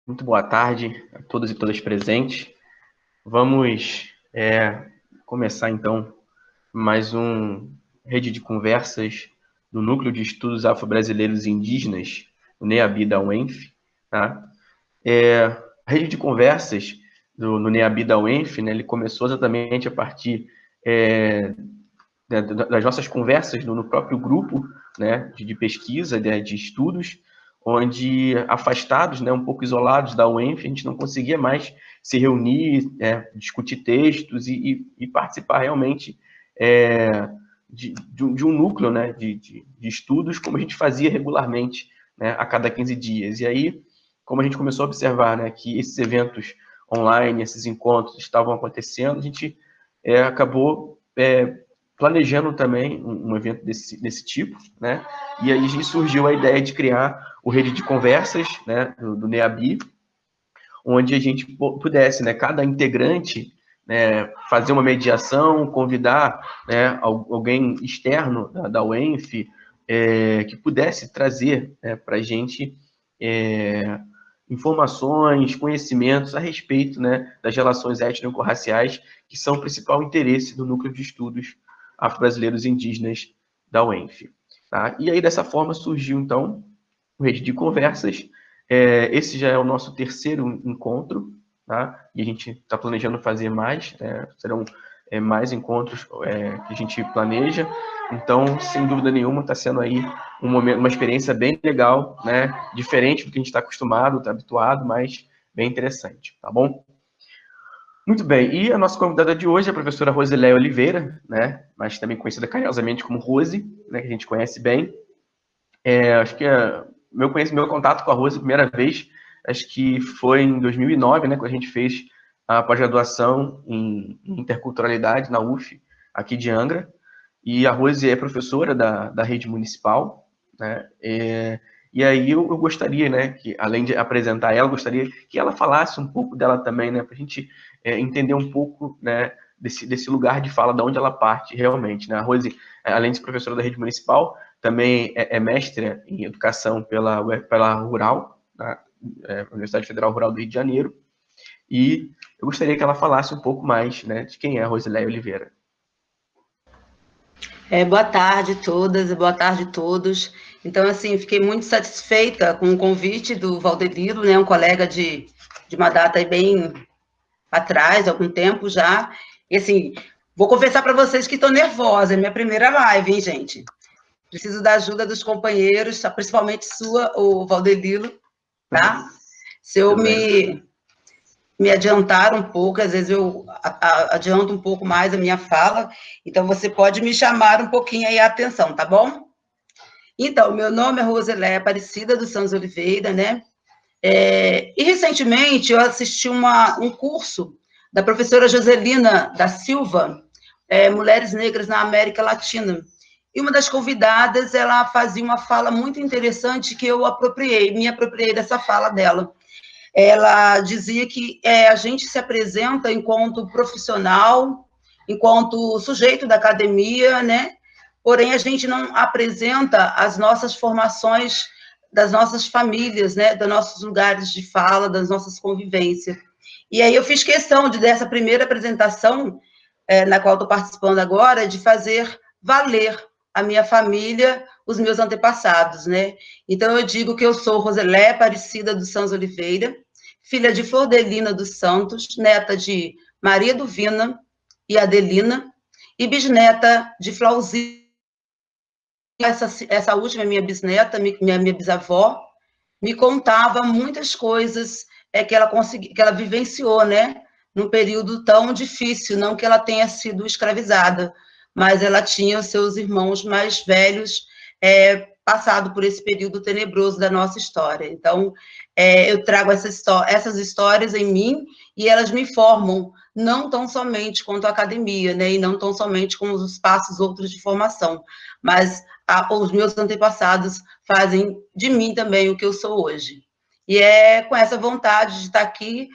Muito boa tarde a todos e todas presentes. Vamos começar, então, mais um rede de conversas do Núcleo de Estudos Afro-Brasileiros e Indígenas, o NEABI da UENF. Tá? A rede de conversas no NEABI da UENF, né, ele começou exatamente a partir das nossas conversas no próprio grupo, né, de pesquisa, de estudos, onde afastados, né, um pouco isolados da UENF, a gente não conseguia mais se reunir, discutir textos e participar realmente de um núcleo, né, de estudos, como a gente fazia regularmente, né, a cada 15 dias. E aí, como a gente começou a observar, né, que esses eventos online, esses encontros estavam acontecendo, a gente acabou planejando também um evento desse tipo, né? E aí surgiu a ideia de criar o rede de conversas, né, do NEABI, onde a gente pudesse, né, cada integrante, né, fazer uma mediação, convidar, né, alguém externo da UENF que pudesse trazer, né, para a gente informações, conhecimentos a respeito, né, das relações étnico-raciais, que são o principal interesse do Núcleo de Estudos Afro-Brasileiros e Indígenas da UENF. Tá? E aí, dessa forma, surgiu, então, o Rede de Conversas. Esse já é o nosso terceiro encontro, tá? E a gente está planejando fazer mais, serão mais encontros que a gente planeja. Então, sem dúvida nenhuma, está sendo aí uma experiência bem legal, né? Diferente do que a gente está acostumado, está habituado, mas bem interessante, tá bom? Muito bem, e a nossa convidada de hoje é a professora Rosileia Oliveira, né? Mas também conhecida carinhosamente como Rose, né? Que a gente conhece bem. Acho que meu contato com a Rose, a primeira vez, acho que foi em 2009, né? Quando a gente fez a pós-graduação em interculturalidade na UF, aqui de Angra. E a Rose é professora da rede municipal, né? E aí eu gostaria, né, que além de apresentar ela, gostaria que ela falasse um pouco dela também, né, para a gente entender um pouco, né, desse lugar de fala, de onde ela parte realmente, né? A Rose, além de ser professora da rede municipal, também é mestra em educação pela Rural, né, Universidade Federal Rural do Rio de Janeiro, e eu gostaria que ela falasse um pouco mais, né, de quem é a Rosileia Oliveira. Boa tarde a todas e boa tarde a todos. Então, assim, fiquei muito satisfeita com o convite do Valdeliro, né, um colega de uma data aí bem atrás, algum tempo já. E, assim, vou confessar para vocês que estou nervosa, é minha primeira live, hein, gente? Preciso da ajuda dos companheiros, principalmente sua, o Valdeliro, tá? Se eu Tudo bem. me adiantar um pouco, às vezes eu adianto um pouco mais a minha fala, então você pode me chamar um pouquinho aí a atenção, tá bom? Então, meu nome é Rosileia Aparecida dos Santos Oliveira, né? E recentemente eu assisti um curso da professora Joselina da Silva, Mulheres Negras na América Latina. E uma das convidadas, ela fazia uma fala muito interessante que eu me apropriei dessa fala dela. Ela dizia que a gente se apresenta enquanto profissional, enquanto sujeito da academia, né? Porém, a gente não apresenta as nossas formações das nossas famílias, né? Dos nossos lugares de fala, das nossas convivências. E aí eu fiz questão dessa primeira apresentação, na qual estou participando agora, de fazer valer a minha família, os meus antepassados, né? Então, eu digo que eu sou Roselé Aparecida dos Santos Oliveira, filha de Flordelina dos Santos, neta de Maria Duvina e Adelina, e bisneta de Flauzia. Essa última, minha bisneta, minha bisavó, me contava muitas coisas que ela vivenciou, né? Num período tão difícil, não que ela tenha sido escravizada, mas ela tinha os seus irmãos mais velhos passado por esse período tenebroso da nossa história. Então, eu trago essas histórias em mim e elas me formam, não tão somente quanto a academia, né? E não tão somente com os passos outros de formação, mas os meus antepassados fazem de mim também o que eu sou hoje. E é com essa vontade de estar aqui,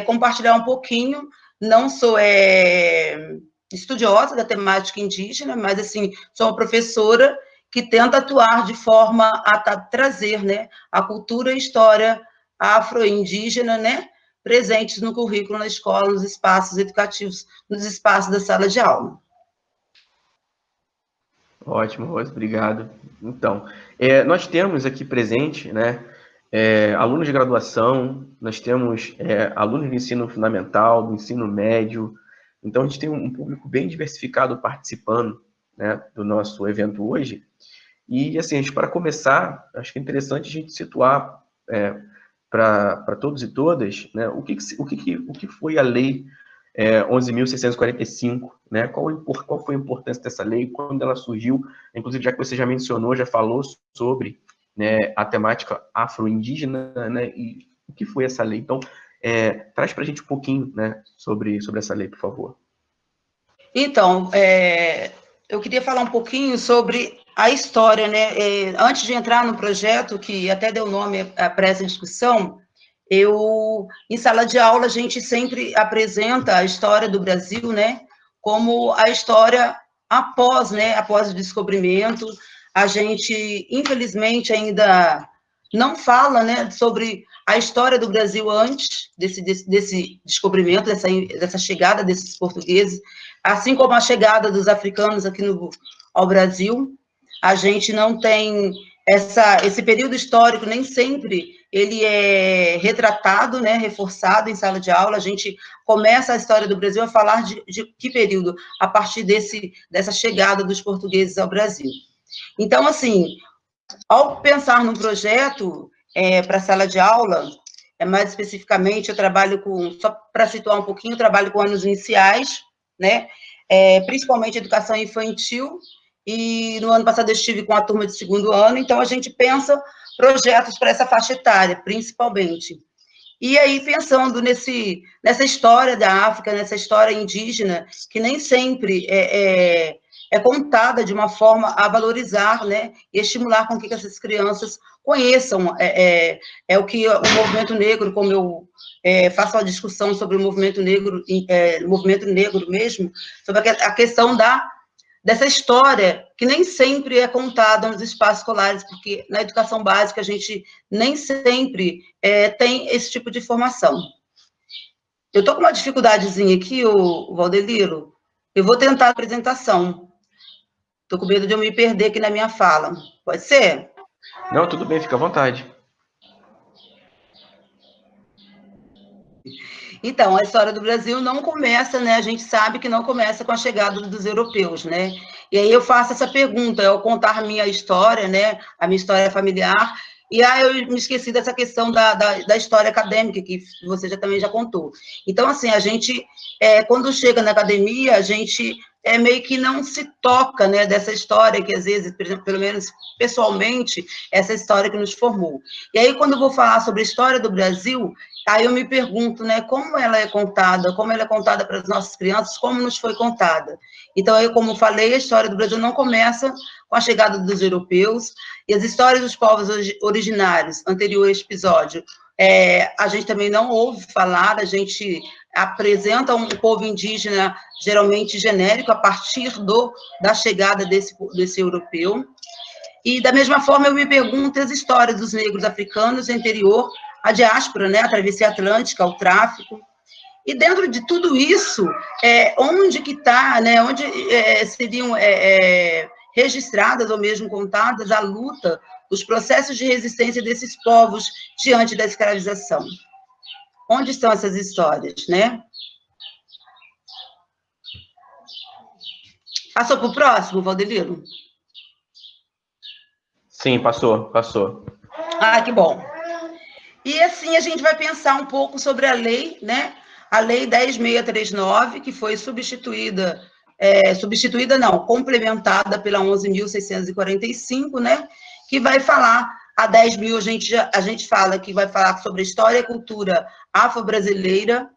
compartilhar um pouquinho. Não sou estudiosa da temática indígena, mas, assim, sou uma professora que tenta atuar de forma a trazer, né, a cultura e a história afro-indígena, né, presentes no currículo, na escola, nos espaços educativos, nos espaços da sala de aula. Ótimo, Rose, obrigado. Então, nós temos aqui presente, né, alunos de graduação, nós temos alunos do ensino fundamental, do ensino médio, então a gente tem um público bem diversificado participando, né, do nosso evento hoje. E, assim, para começar, acho que é interessante a gente situar para todos e todas, né, o que foi a Lei 11.645, né? Qual foi a importância dessa lei, quando ela surgiu, inclusive já que você já mencionou, já falou sobre, né, a temática afro-indígena, né, e o que foi essa lei. Então, traz para a gente um pouquinho, né, sobre essa lei, por favor. Então, eu queria falar um pouquinho sobre a história, né? Antes de entrar no projeto, que até deu nome para essa discussão, em sala de aula, a gente sempre apresenta a história do Brasil, né, como a história após, né, após o descobrimento. A gente, infelizmente, ainda não fala, né, sobre a história do Brasil antes desse descobrimento, dessa chegada desses portugueses, assim como a chegada dos africanos aqui ao Brasil. A gente não tem esse período histórico, nem sempre ele é retratado, né, reforçado em sala de aula. A gente começa a história do Brasil a falar de que período? A partir dessa chegada dos portugueses ao Brasil. Então, assim, ao pensar num projeto para a sala de aula, mais especificamente, eu trabalho só para situar um pouquinho, eu trabalho com anos iniciais, né, principalmente educação infantil, e no ano passado eu estive com a turma de segundo ano, então a gente pensa projetos para essa faixa etária, principalmente. E aí, pensando nessa história da África, nessa história indígena, que nem sempre é contada de uma forma a valorizar, né, e estimular com que essas crianças conheçam o que o movimento negro, como eu faço uma discussão sobre o movimento negro mesmo, sobre a questão dessa história que nem sempre é contada nos espaços escolares, porque na educação básica a gente nem sempre tem esse tipo de formação. Eu estou com uma dificuldadezinha aqui, o Valdeliro, eu vou tentar a apresentação. Estou com medo de eu me perder aqui na minha fala. Pode ser? Não, tudo bem, fica à vontade. Então, a história do Brasil não começa, né? A gente sabe que não começa com a chegada dos europeus, né? E aí eu faço essa pergunta, eu contar a minha história, né? A minha história familiar. E aí eu me esqueci dessa questão da história acadêmica, que você também já contou. Então, assim, a gente, quando chega na academia, a gente meio que não se toca, né, dessa história que, às vezes, pelo menos pessoalmente, essa história que nos formou. E aí, quando eu vou falar sobre a história do Brasil, aí eu me pergunto, né, como ela é contada para as nossas crianças, como nos foi contada. Então, eu, como falei, a história do Brasil não começa com a chegada dos europeus, e as histórias dos povos originários, anterior a esse episódio, a gente também não ouve falar, a gente apresenta um povo indígena geralmente genérico a partir da chegada desse europeu. E, da mesma forma, eu me pergunto as histórias dos negros africanos anterior à diáspora, né, a travessia atlântica, ao tráfico. E, dentro de tudo isso, onde que está, né, onde seriam registradas ou mesmo contadas a luta, os processos de resistência desses povos diante da escravização? Onde estão essas histórias, né? Passou para o próximo, Valdeliro? Sim, passou. Ah, que bom. E assim a gente vai pensar um pouco sobre a lei, né? A lei 10.639, que foi complementada pela 11.645, né? Que vai falar, a 10.000 a gente fala que vai falar sobre a história e cultura afro-brasileira,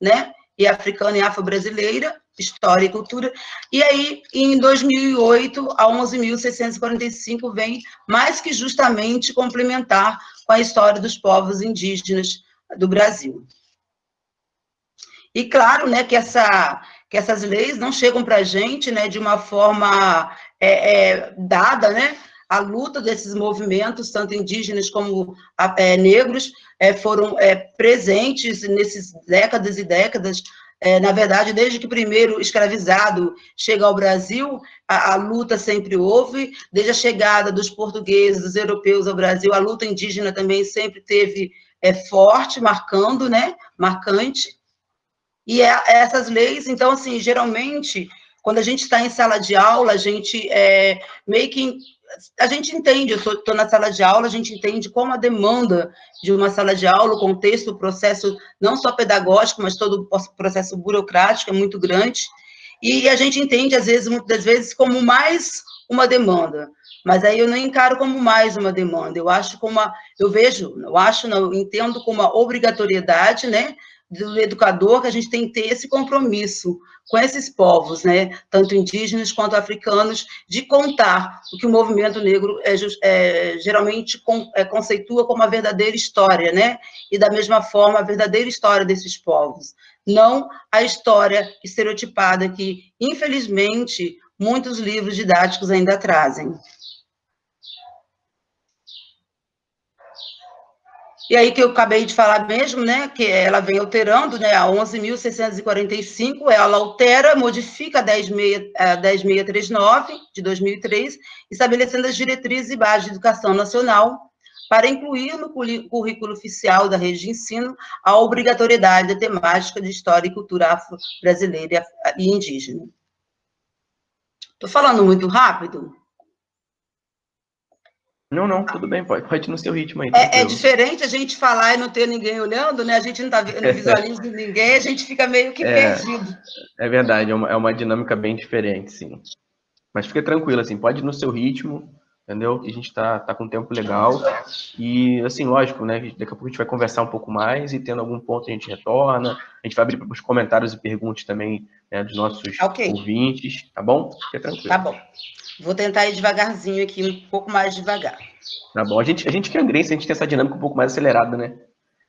né? E africana e afro-brasileira, história e cultura. E aí, em 2008, a 11.645 vem mais que justamente complementar com a história dos povos indígenas do Brasil. E claro, né, que essas leis não chegam para a gente, né, de uma forma dada, né? a luta desses movimentos, tanto indígenas como negros, foram presentes nesses décadas e décadas. Na verdade, desde que o primeiro escravizado chega ao Brasil, a luta sempre houve, desde a chegada dos portugueses, dos europeus ao Brasil, a luta indígena também sempre teve forte, marcando, né, marcante. E essas leis, então, assim, geralmente, quando a gente está em sala de aula, a gente meio que... A gente entende, eu estou na sala de aula, a gente entende como a demanda de uma sala de aula, o contexto, o processo, não só pedagógico, mas todo o processo burocrático é muito grande, e a gente entende, às vezes, muitas vezes, como mais uma demanda, mas aí eu não encaro como mais uma demanda, eu acho como eu entendo como uma obrigatoriedade, né, do educador, que a gente tem que ter esse compromisso com esses povos, né, tanto indígenas quanto africanos, de contar o que o movimento negro geralmente conceitua como a verdadeira história, né, e da mesma forma a verdadeira história desses povos, não a história estereotipada que, infelizmente, muitos livros didáticos ainda trazem. E aí que eu acabei de falar mesmo, né, que ela vem alterando, né, a 11.645, ela altera, modifica a 10.639, de 2003, estabelecendo as diretrizes e bases de educação nacional para incluir no currículo oficial da rede de ensino a obrigatoriedade da temática de história e cultura afro-brasileira e indígena. Estou falando muito rápido? Não, tudo bem, pode ir no seu ritmo aí, É diferente a gente falar e não ter ninguém olhando, né? A gente não visualiza ninguém, a gente fica meio que perdido. É verdade, é uma dinâmica bem diferente, sim. Mas fica tranquilo, assim, pode ir no seu ritmo, entendeu? Que a gente tá com um tempo legal. E, assim, lógico, né? Daqui a pouco a gente vai conversar um pouco mais e tendo algum ponto a gente retorna. A gente vai abrir para os comentários e perguntas também, né, dos nossos ouvintes, tá bom? Fica tranquilo. Tá bom. Vou tentar ir devagarzinho aqui, um pouco mais devagar. Tá bom. A gente que é angrense, a gente tem essa dinâmica um pouco mais acelerada, né?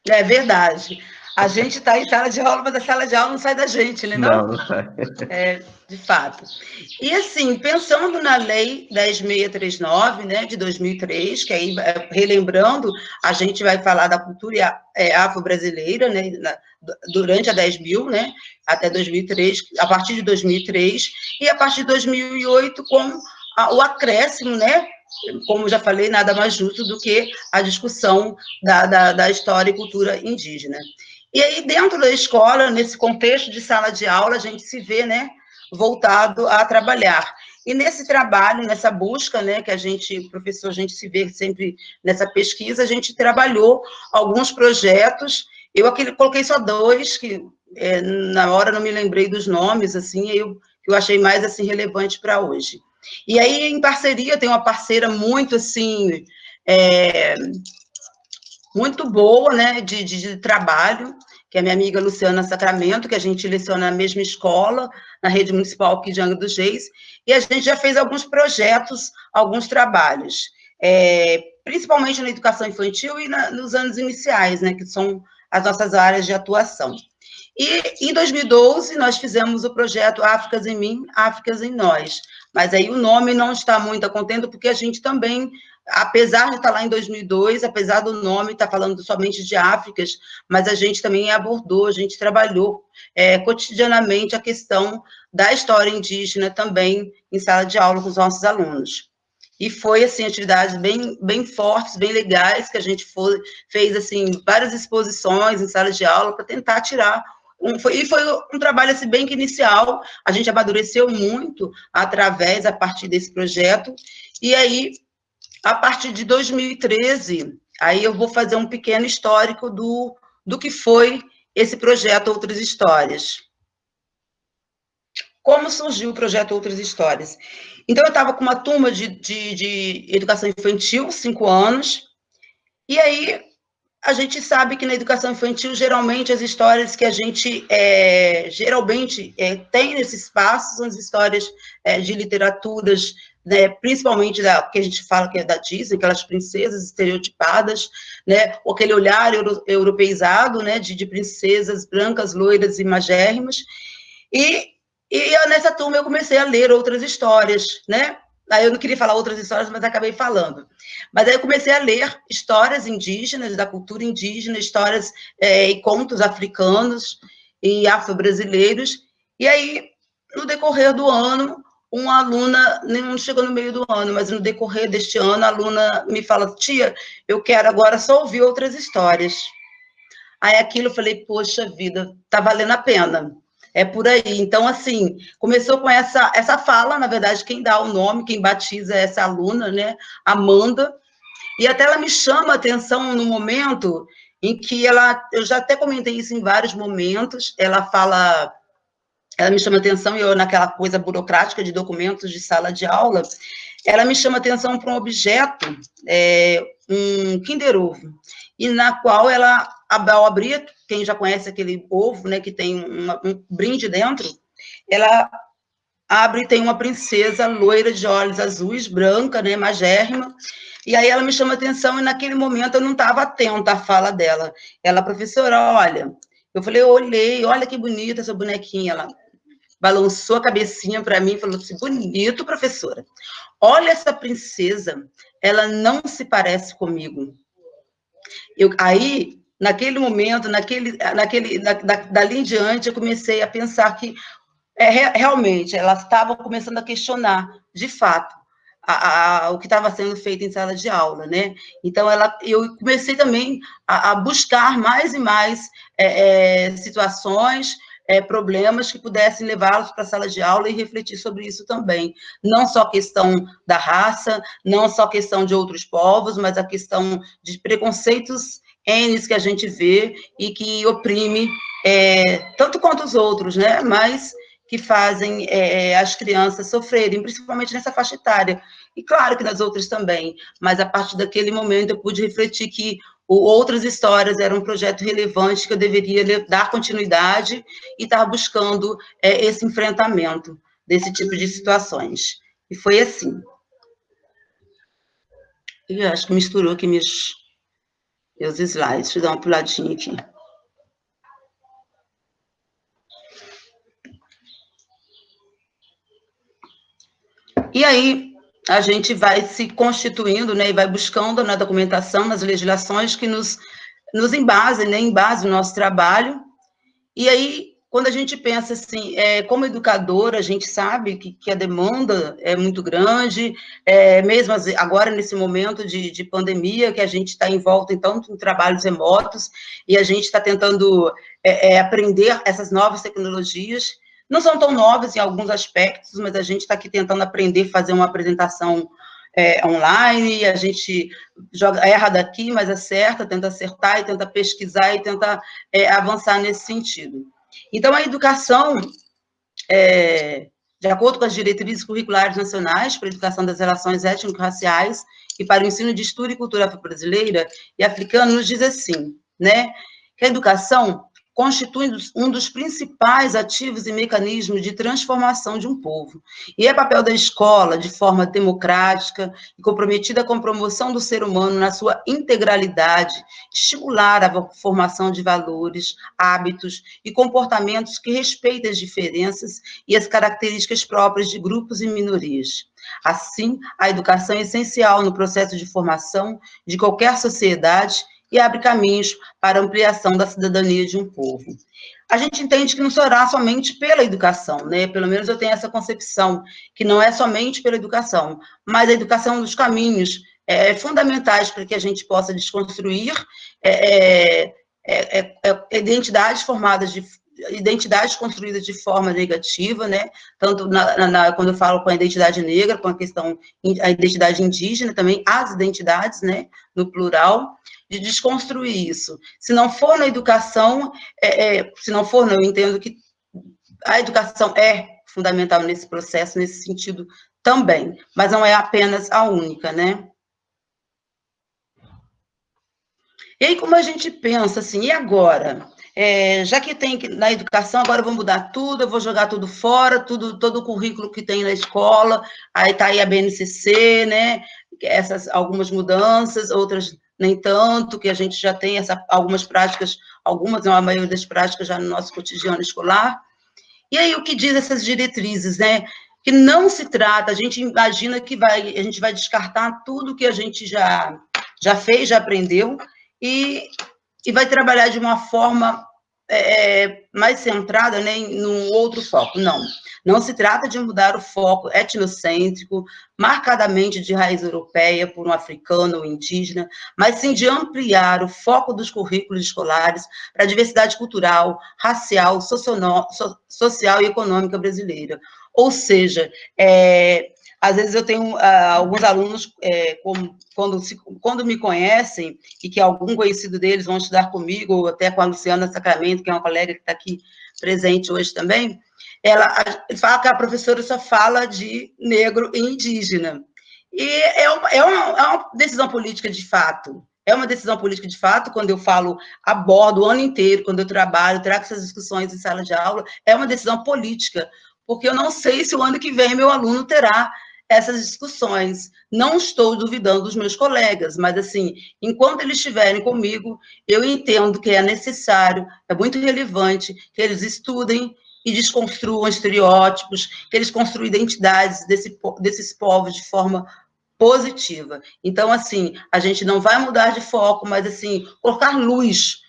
É verdade. A gente está em sala de aula, mas a sala de aula não sai da gente, né? Não sai. De fato. E, assim, pensando na Lei 10.639, né, de 2003, que aí, relembrando, a gente vai falar da cultura afro-brasileira, né, durante a 10.000, né, até 2003, a partir de 2003, e a partir de 2008, com o acréscimo, né, como já falei, nada mais justo do que a discussão da história e cultura indígena. E aí, dentro da escola, nesse contexto de sala de aula, a gente se vê, né, voltado a trabalhar. E nesse trabalho, nessa busca, né, que a gente, professor, a gente se vê sempre nessa pesquisa, a gente trabalhou alguns projetos, eu aqui coloquei só 2, que na hora não me lembrei dos nomes, assim, eu achei mais, assim, relevante para hoje. E aí, em parceria, tem uma parceira muito, assim, muito boa, né, de trabalho, que é a minha amiga Luciana Sacramento, que a gente leciona na mesma escola, na rede municipal aqui de Angra dos Reis, e a gente já fez alguns projetos, alguns trabalhos, principalmente na educação infantil e nos anos iniciais, né, que são as nossas áreas de atuação. E, em 2012, nós fizemos o projeto Áfricas em Mim, Áfricas em Nós, mas aí o nome não está muito contente, porque a gente também, apesar de estar lá em 2002, apesar do nome estar falando somente de Áfricas, mas a gente também abordou, a gente trabalhou cotidianamente a questão da história indígena também em sala de aula com os nossos alunos. E foi, assim, atividades bem fortes, bem legais, que a gente fez, assim, várias exposições em sala de aula para tentar tirar. E foi um trabalho, assim, bem que inicial, a gente amadureceu muito a partir desse projeto, e aí, a partir de 2013, aí eu vou fazer um pequeno histórico do que foi esse projeto Outras Histórias. Como surgiu o projeto Outras Histórias? Então, eu estava com uma turma de educação infantil, 5 anos, e aí a gente sabe que na educação infantil, geralmente, as histórias que a gente tem nesse espaço são as histórias de literaturas, né, principalmente que a gente fala que é da Disney, aquelas princesas estereotipadas, né, ou aquele olhar europeizado, né, de princesas brancas, loiras e magérrimas. E nessa turma eu comecei a ler outras histórias, né? Aí eu não queria falar outras histórias, mas acabei falando. Mas aí eu comecei a ler histórias indígenas, da cultura indígena, histórias e contos africanos e afro-brasileiros. E aí, no decorrer do ano, uma aluna, não chegou no meio do ano, mas no decorrer deste ano, a aluna me fala, tia, eu quero agora só ouvir outras histórias. Aí aquilo eu falei, poxa vida, tá valendo a pena. É por aí. Então, assim, começou com essa fala, na verdade, quem dá o nome, quem batiza é essa aluna, né, Amanda, e até ela me chama a atenção no momento em que eu já até comentei isso em vários momentos, ela me chama a atenção, e eu naquela coisa burocrática de documentos de sala de aula, ela me chama a atenção para um objeto, um Kinder Ovo, e na qual ao abrir, quem já conhece aquele ovo, né, que tem um brinde dentro, ela abre e tem uma princesa loira de olhos azuis, branca, né, magérrima, e aí ela me chama a atenção, e naquele momento eu não estava atenta à fala dela. Ela, professora, olha, eu falei, eu olhei, olha que bonita essa bonequinha, ela balançou a cabecinha para mim e falou assim, bonito, professora, olha essa princesa, ela não se parece comigo. Aí, naquele momento, dali em diante, eu comecei a pensar que realmente elas estavam começando a questionar, de fato, o que estava sendo feito em sala de aula, né? Então, eu comecei também a buscar mais e mais situações, problemas que pudessem levá-los para a sala de aula e refletir sobre isso também. Não só a questão da raça, não só a questão de outros povos, mas a questão de preconceitos N que a gente vê e que oprime tanto quanto os outros, né? Mas que fazem as crianças sofrerem, principalmente nessa faixa etária. E claro que nas outras também, mas a partir daquele momento eu pude refletir que outras histórias eram um projeto relevante que eu deveria dar continuidade e estar buscando esse enfrentamento desse tipo de situações. E foi assim. Eu acho que misturou aqui meus slides. Deixa eu dar uma puladinha aqui. E aí, a gente vai se constituindo, né, e vai buscando na documentação, nas legislações que nos embasem, né, embasem o nosso trabalho. E aí, quando a gente pensa assim, como educadora, a gente sabe que a demanda é muito grande, mesmo agora nesse momento de pandemia, que a gente está envolto, então, em trabalhos remotos, e a gente está tentando aprender essas novas tecnologias. Não são tão novas em alguns aspectos, mas a gente está aqui tentando aprender a fazer uma apresentação online, a gente erra daqui, mas acerta, tenta acertar e tenta pesquisar e tenta avançar nesse sentido. Então, a educação, de acordo com as diretrizes curriculares nacionais para a educação das relações étnico-raciais e para o ensino de estudo e cultura afro-brasileira e africana, nos diz assim, né, que a educação constitui um dos principais ativos e mecanismos de transformação de um povo. E é papel da escola, de forma democrática e comprometida com a promoção do ser humano na sua integralidade, estimular a formação de valores, hábitos e comportamentos que respeitem as diferenças e as características próprias de grupos e minorias. Assim, a educação é essencial no processo de formação de qualquer sociedade e abre caminhos para a ampliação da cidadania de um povo. A gente entende que não será somente pela educação, né? Pelo menos eu tenho essa concepção, que não é somente pela educação, mas a educação é um dos caminhos fundamentais para que a gente possa desconstruir identidades construídas de forma negativa, né? Tanto quando eu falo com a identidade negra, com a identidade indígena, também as identidades, né? No plural, de desconstruir isso. Se não for na educação, eu entendo que a educação é fundamental nesse processo, nesse sentido também, mas não é apenas a única, né? E aí, como a gente pensa assim, e agora? Já que tem na educação, agora eu vou mudar tudo, eu vou jogar tudo fora, todo o currículo que tem na escola, aí está aí a BNCC, né? Algumas mudanças, outras nem tanto, que a gente já tem algumas práticas, não, a maioria das práticas já no nosso cotidiano escolar. E aí, o que diz essas diretrizes, né? que não se trata, a gente imagina que a gente vai descartar tudo que a gente já fez, já aprendeu, e vai trabalhar de uma forma mais centrada, né, num outro foco. Não se trata de mudar o foco etnocêntrico, marcadamente de raiz europeia, por um africano ou indígena, mas sim de ampliar o foco dos currículos escolares para a diversidade cultural, racial, social e econômica brasileira. Ou seja, às vezes eu tenho alguns alunos, quando me conhecem, e que algum conhecido deles vão estudar comigo, ou até com a Luciana Sacramento, que é uma colega que está aqui presente hoje também, ela fala que a professora só fala de negro e indígena. E é uma decisão política de fato. É uma decisão política de fato, quando eu abordo o ano inteiro, quando eu trabalho, trago essas discussões em sala de aula, é uma decisão política, porque eu não sei se o ano que vem meu aluno terá essas discussões. Não estou duvidando dos meus colegas, mas, assim, enquanto eles estiverem comigo, eu entendo que é necessário, é muito relevante que eles estudem e desconstruam estereótipos, que eles construam identidades desses povos de forma positiva. Então, assim, a gente não vai mudar de foco, mas, assim, colocar luz,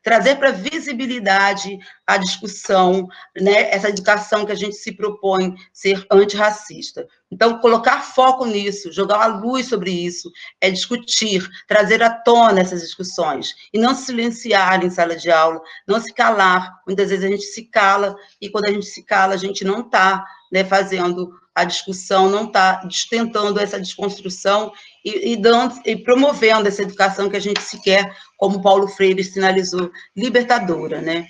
trazer para visibilidade a discussão, né, essa educação que a gente se propõe ser antirracista. Então, colocar foco nisso, jogar uma luz sobre isso, é discutir, trazer à tona essas discussões, e não se silenciar em sala de aula, não se calar. Muitas vezes a gente se cala, e quando a gente se cala, a gente não está, né, fazendo a discussão, não está tentando essa desconstrução e promovendo essa educação que a gente se quer, como Paulo Freire sinalizou, libertadora, né?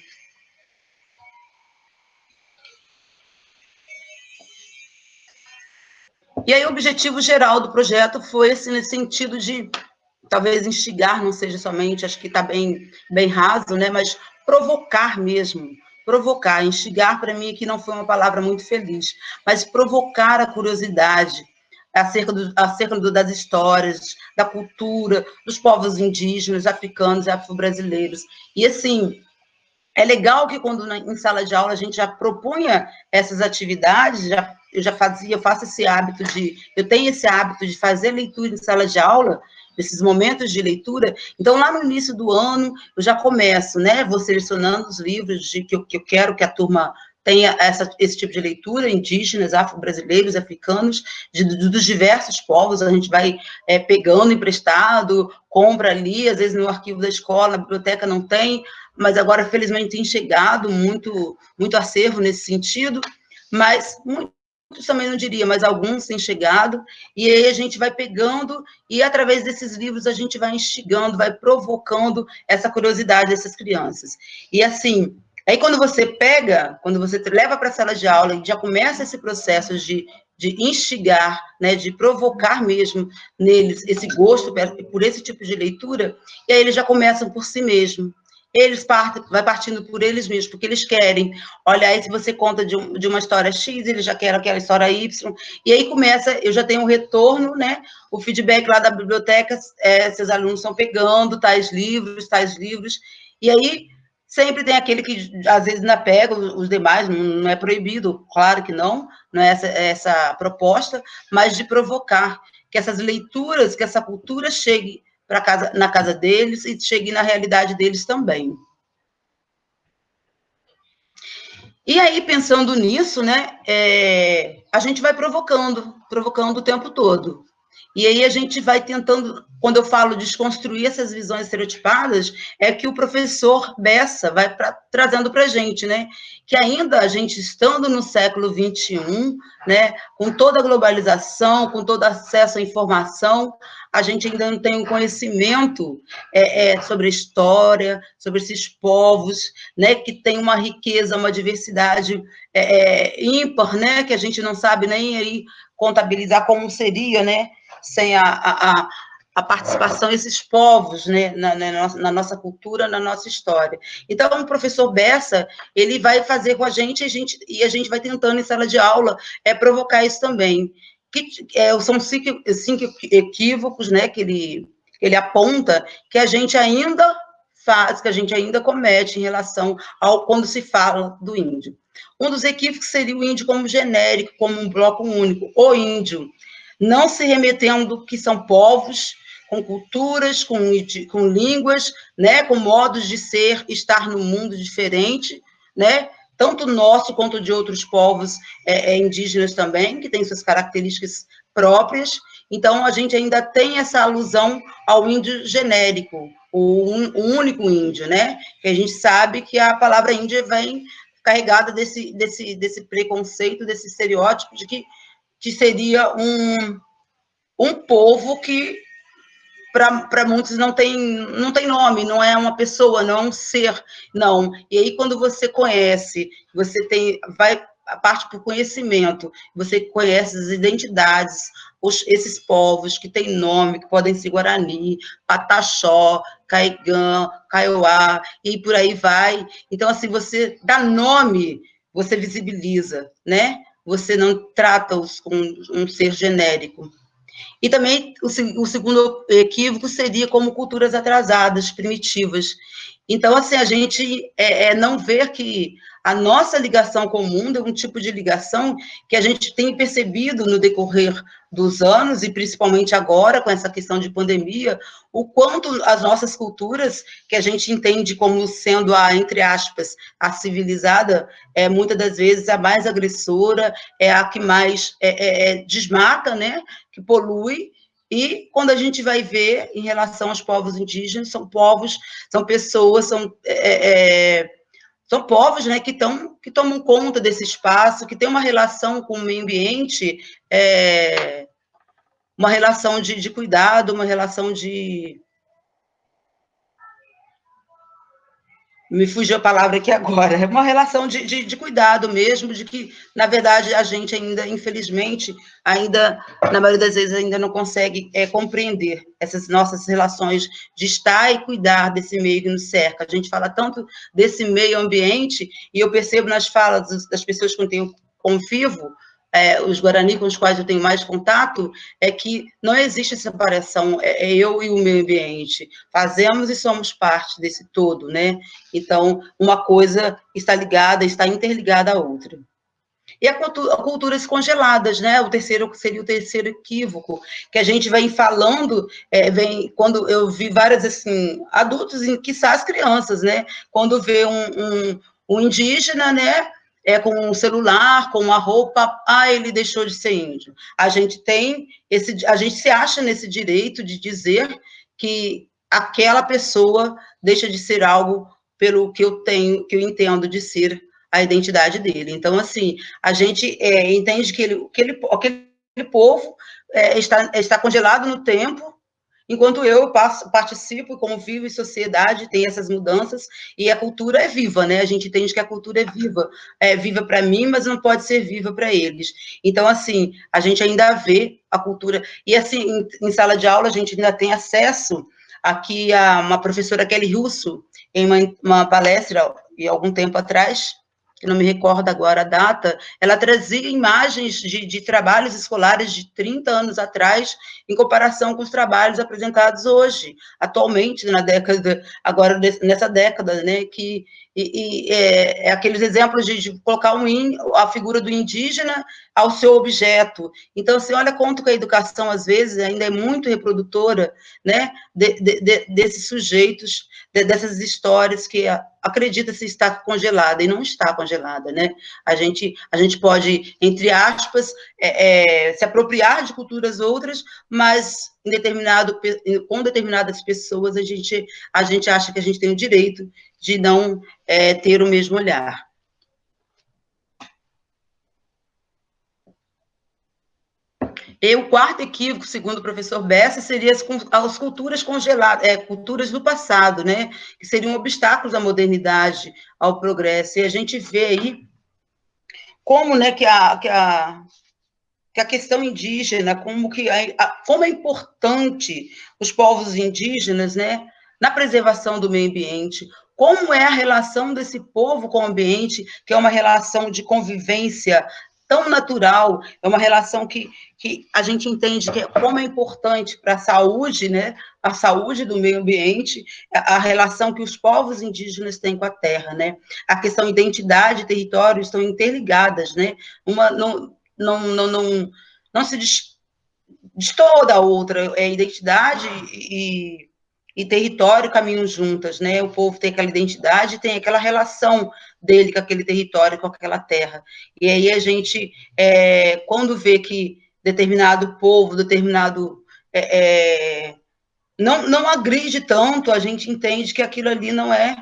E aí o objetivo geral do projeto foi esse, nesse sentido de, talvez instigar, não seja somente, acho que está bem raso, né, mas provocar mesmo, provocar, instigar para mim que não foi uma palavra muito feliz, mas provocar a curiosidade acerca das histórias, da cultura, dos povos indígenas, africanos e afro-brasileiros. E, assim, é legal que quando em sala de aula a gente já propunha essas atividades, eu faço esse hábito eu tenho esse hábito de fazer leitura em sala de aula, esses momentos de leitura. Então, lá no início do ano, eu já começo, né, vou selecionando os livros que eu quero que a turma tenha esse tipo de leitura, indígenas, afro-brasileiros, africanos, dos diversos povos, a gente vai pegando emprestado, compra ali, às vezes no arquivo da escola, na biblioteca não tem, mas agora, felizmente, tem chegado muito acervo nesse sentido, mas muitos também não diria, mas alguns têm chegado, e aí a gente vai pegando, e através desses livros a gente vai instigando, vai provocando essa curiosidade dessas crianças. E assim, aí quando você leva para a sala de aula e já começa esse processo de instigar, né, de provocar mesmo neles esse gosto por esse tipo de leitura, e aí eles já começam por si mesmos. Vai partindo por eles mesmos, porque eles querem. Olha, aí se você conta de uma história X, eles já querem aquela história Y, e aí eu já tenho um retorno, né, o feedback lá da biblioteca, seus alunos estão pegando tais livros, e aí sempre tem aquele que, às vezes, ainda pega os demais, não é proibido, claro que não é essa proposta, mas de provocar que essas leituras, que essa cultura chegue na casa deles e chegue na realidade deles também. E aí, pensando nisso, né, a gente vai provocando o tempo todo. E aí a gente vai tentando, quando eu falo de desconstruir essas visões estereotipadas, é que o professor Bessa vai trazendo para a gente, né? Que ainda a gente, estando no século XXI, né, com toda a globalização, com todo acesso à informação, a gente ainda não tem um conhecimento sobre a história, sobre esses povos, né, que tem uma riqueza, uma diversidade ímpar, né, que a gente não sabe nem aí contabilizar como seria, né, sem a participação desses povos, né, na nossa cultura, na nossa história. Então, o professor Bessa, ele vai fazer com a gente vai tentando em sala de aula provocar isso também. São cinco equívocos, né, que ele aponta, que a gente ainda faz, que a gente ainda comete em relação quando se fala do índio. Um dos equívocos seria o índio como genérico, como um bloco único, o índio, não se remetendo que são povos com culturas, com línguas, né, com modos de ser, estar no mundo diferente, né, tanto nosso quanto de outros povos indígenas também, que têm suas características próprias. Então, a gente ainda tem essa alusão ao índio genérico, o único índio, né? Que a gente sabe que a palavra índia vem carregada desse preconceito, desse estereótipo de que seria um povo que para muitos não tem nome, não é uma pessoa, não é um ser, não. E aí, quando você conhece, você vai a parte para o conhecimento, você conhece as identidades, esses povos que têm nome, que podem ser Guarani, Pataxó, Caigã, Kaiowá, e por aí vai. Então, assim, você dá nome, você visibiliza, né? Você não trata-os como um ser genérico. E também o segundo equívoco seria como culturas atrasadas, primitivas. Então, assim, a gente não ver que a nossa ligação com o mundo é um tipo de ligação que a gente tem percebido no decorrer dos anos, e principalmente agora, com essa questão de pandemia, o quanto as nossas culturas, que a gente entende como sendo entre aspas, a civilizada, muitas das vezes a mais agressora, é a que mais desmata, né? Que polui. E quando a gente vai ver em relação aos povos indígenas, são pessoas, são povos, né, que tomam conta desse espaço, que tem uma relação com o meio ambiente, uma relação de cuidado, uma relação de... Me fugiu a palavra aqui agora, é uma relação de cuidado mesmo, de que, na verdade, a gente ainda, infelizmente, na maioria das vezes, ainda não consegue compreender essas nossas relações de estar e cuidar desse meio que nos cerca. A gente fala tanto desse meio ambiente, e eu percebo nas falas das pessoas com quem eu convivo, os Guarani com os quais eu tenho mais contato, é que não existe separação, eu e o meio ambiente. Fazemos e somos parte desse todo, né? Então, uma coisa está interligada à outra. E a culturas congeladas, né? Seria o terceiro equívoco, que a gente vem falando, quando eu vi várias, assim, adultos, quiçá as crianças, né? Quando vê um indígena, né? Com um celular, com uma roupa, ele deixou de ser índio. A gente se acha nesse direito de dizer que aquela pessoa deixa de ser algo pelo que eu entendo de ser a identidade dele. Então, assim, a gente entende que aquele povo está congelado no tempo, enquanto eu participo, convivo em sociedade, tem essas mudanças, e a cultura é viva, né? A gente entende que a cultura é viva para mim, mas não pode ser viva para eles. Então, assim, a gente ainda vê a cultura, e assim, em sala de aula, a gente ainda tem acesso aqui a uma professora, Kelly Russo, em uma palestra, e algum tempo atrás, que não me recordo agora a data, ela trazia imagens de trabalhos escolares de 30 anos atrás, em comparação com os trabalhos apresentados hoje, atualmente, nessa década, né, aqueles exemplos de colocar a figura do indígena ao seu objeto. Então, assim, olha quanto que a educação, às vezes, ainda é muito reprodutora, né, desses sujeitos, dessas histórias que acredita-se estar congelada, e não está congelada, né? A gente pode, entre aspas, se apropriar de culturas outras, mas com determinadas pessoas, a gente acha que a gente tem o direito de não ter o mesmo olhar. E o quarto equívoco, segundo o professor Bessa, seria as culturas congeladas, culturas do passado, né? Que seriam obstáculos à modernidade, ao progresso. E a gente vê aí como, né, que a questão indígena, como é importante os povos indígenas, né, na preservação do meio ambiente, como é a relação desse povo com o ambiente, que é uma relação de convivência tão natural, é uma relação que a gente entende que como é importante para a saúde, né, a saúde do meio ambiente, a relação que os povos indígenas têm com a terra, né, a questão identidade e território estão interligadas, né, uma não se destoa da outra, identidade e território caminham juntas, né? O povo tem aquela identidade, tem aquela relação dele com aquele território, com aquela terra. E aí a gente, quando vê que determinado povo, não agride tanto, a gente entende que aquilo ali não é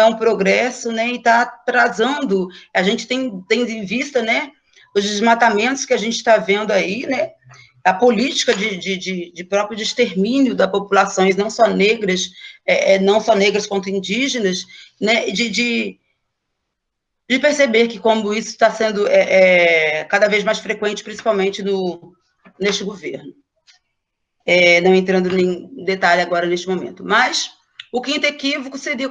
um progresso, né? E está atrasando. A gente tem em vista, né? Os desmatamentos que a gente está vendo aí, né? A política de próprio de extermínio das populações, não só negras quanto indígenas, né, de perceber que como isso está sendo cada vez mais frequente, principalmente neste governo. Não entrando em detalhe agora neste momento. Mas o quinto equívoco seria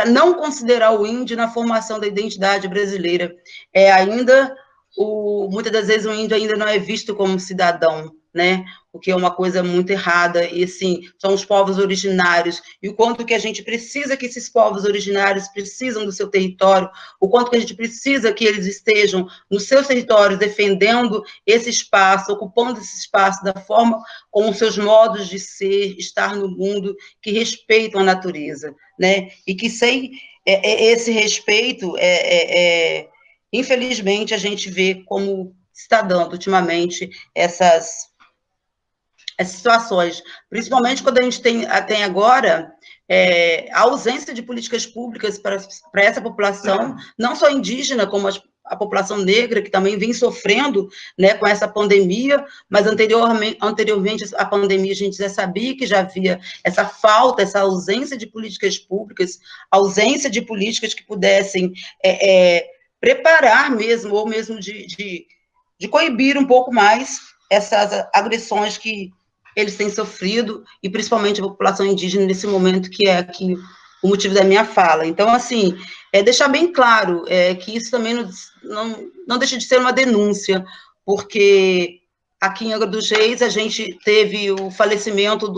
não considerar o índio na formação da identidade brasileira. Muitas das vezes o índio ainda não é visto como cidadão, né? O que é uma coisa muito errada, e assim, são os povos originários, e o quanto que a gente precisa que esses povos originários precisam do seu território, o quanto que a gente precisa que eles estejam nos seus territórios defendendo esse espaço, ocupando esse espaço da forma como seus modos de ser, estar no mundo, que respeitam a natureza, né? E que sem esse respeito, infelizmente, a gente vê como está dando ultimamente essas situações, principalmente quando a gente tem agora a ausência de políticas públicas para essa população, não só indígena, como a população negra, que também vem sofrendo, né, com essa pandemia, mas anteriormente à pandemia a gente já sabia que já havia essa falta, essa ausência de políticas públicas, ausência de políticas que pudessem preparar mesmo, ou mesmo de coibir um pouco mais essas agressões que eles têm sofrido, e principalmente a população indígena nesse momento, que é aqui o motivo da minha fala. Então, assim, deixar bem claro que isso também não deixa de ser uma denúncia, porque aqui em Angra dos Reis a gente teve o falecimento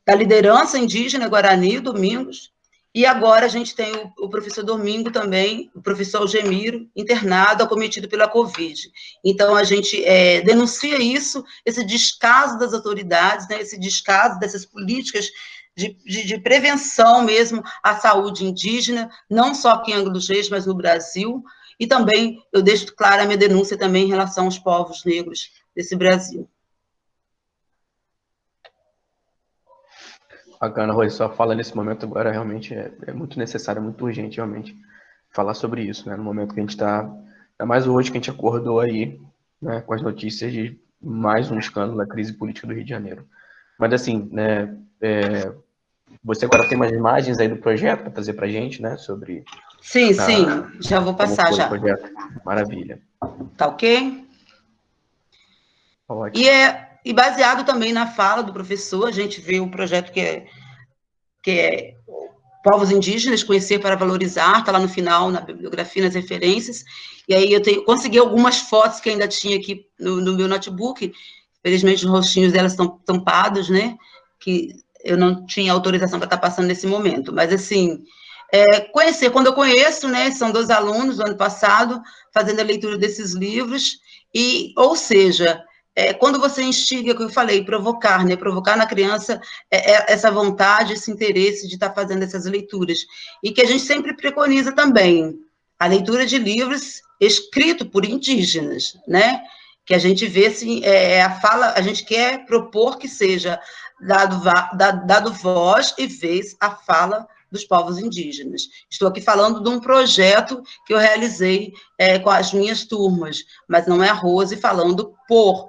da liderança indígena Guarani, Domingos, e agora a gente tem o professor Domingo também, o professor Algemiro, internado, acometido pela Covid. Então, a gente denuncia isso, esse descaso das autoridades, né, esse descaso dessas políticas de prevenção mesmo à saúde indígena, não só aqui em Angra dos Reis, mas no Brasil. E também eu deixo clara a minha denúncia também em relação aos povos negros desse Brasil. Bacana, Rose, sua fala nesse momento agora realmente é muito necessária, muito urgente, realmente, falar sobre isso, né? No momento que a gente está, ainda mais hoje que a gente acordou aí, né, com as notícias de mais um escândalo da crise política do Rio de Janeiro. Mas assim, né, você agora tem mais imagens aí do projeto para trazer para a gente, né, sobre... Sim, já vou passar já. Projeto. Maravilha. Tá ok? Ótimo. E baseado também na fala do professor, a gente vê o projeto que é Povos Indígenas, Conhecer para Valorizar, está lá no final, na bibliografia, nas referências, e aí eu consegui algumas fotos que ainda tinha aqui no meu notebook, felizmente os rostinhos delas estão tampados, né, que eu não tinha autorização para estar passando nesse momento, mas assim, conhecer, quando eu conheço, né, são 2 alunos do ano passado, fazendo a leitura desses livros, ou seja, quando você instiga, como eu falei, provocar, né, provocar na criança essa vontade, esse interesse de estar fazendo essas leituras, e que a gente sempre preconiza também a leitura de livros escritos por indígenas, né, que a gente vê, assim, a fala, a gente quer propor que seja dado voz e vez à fala dos povos indígenas. Estou aqui falando de um projeto que eu realizei com as minhas turmas, mas não é a Rose falando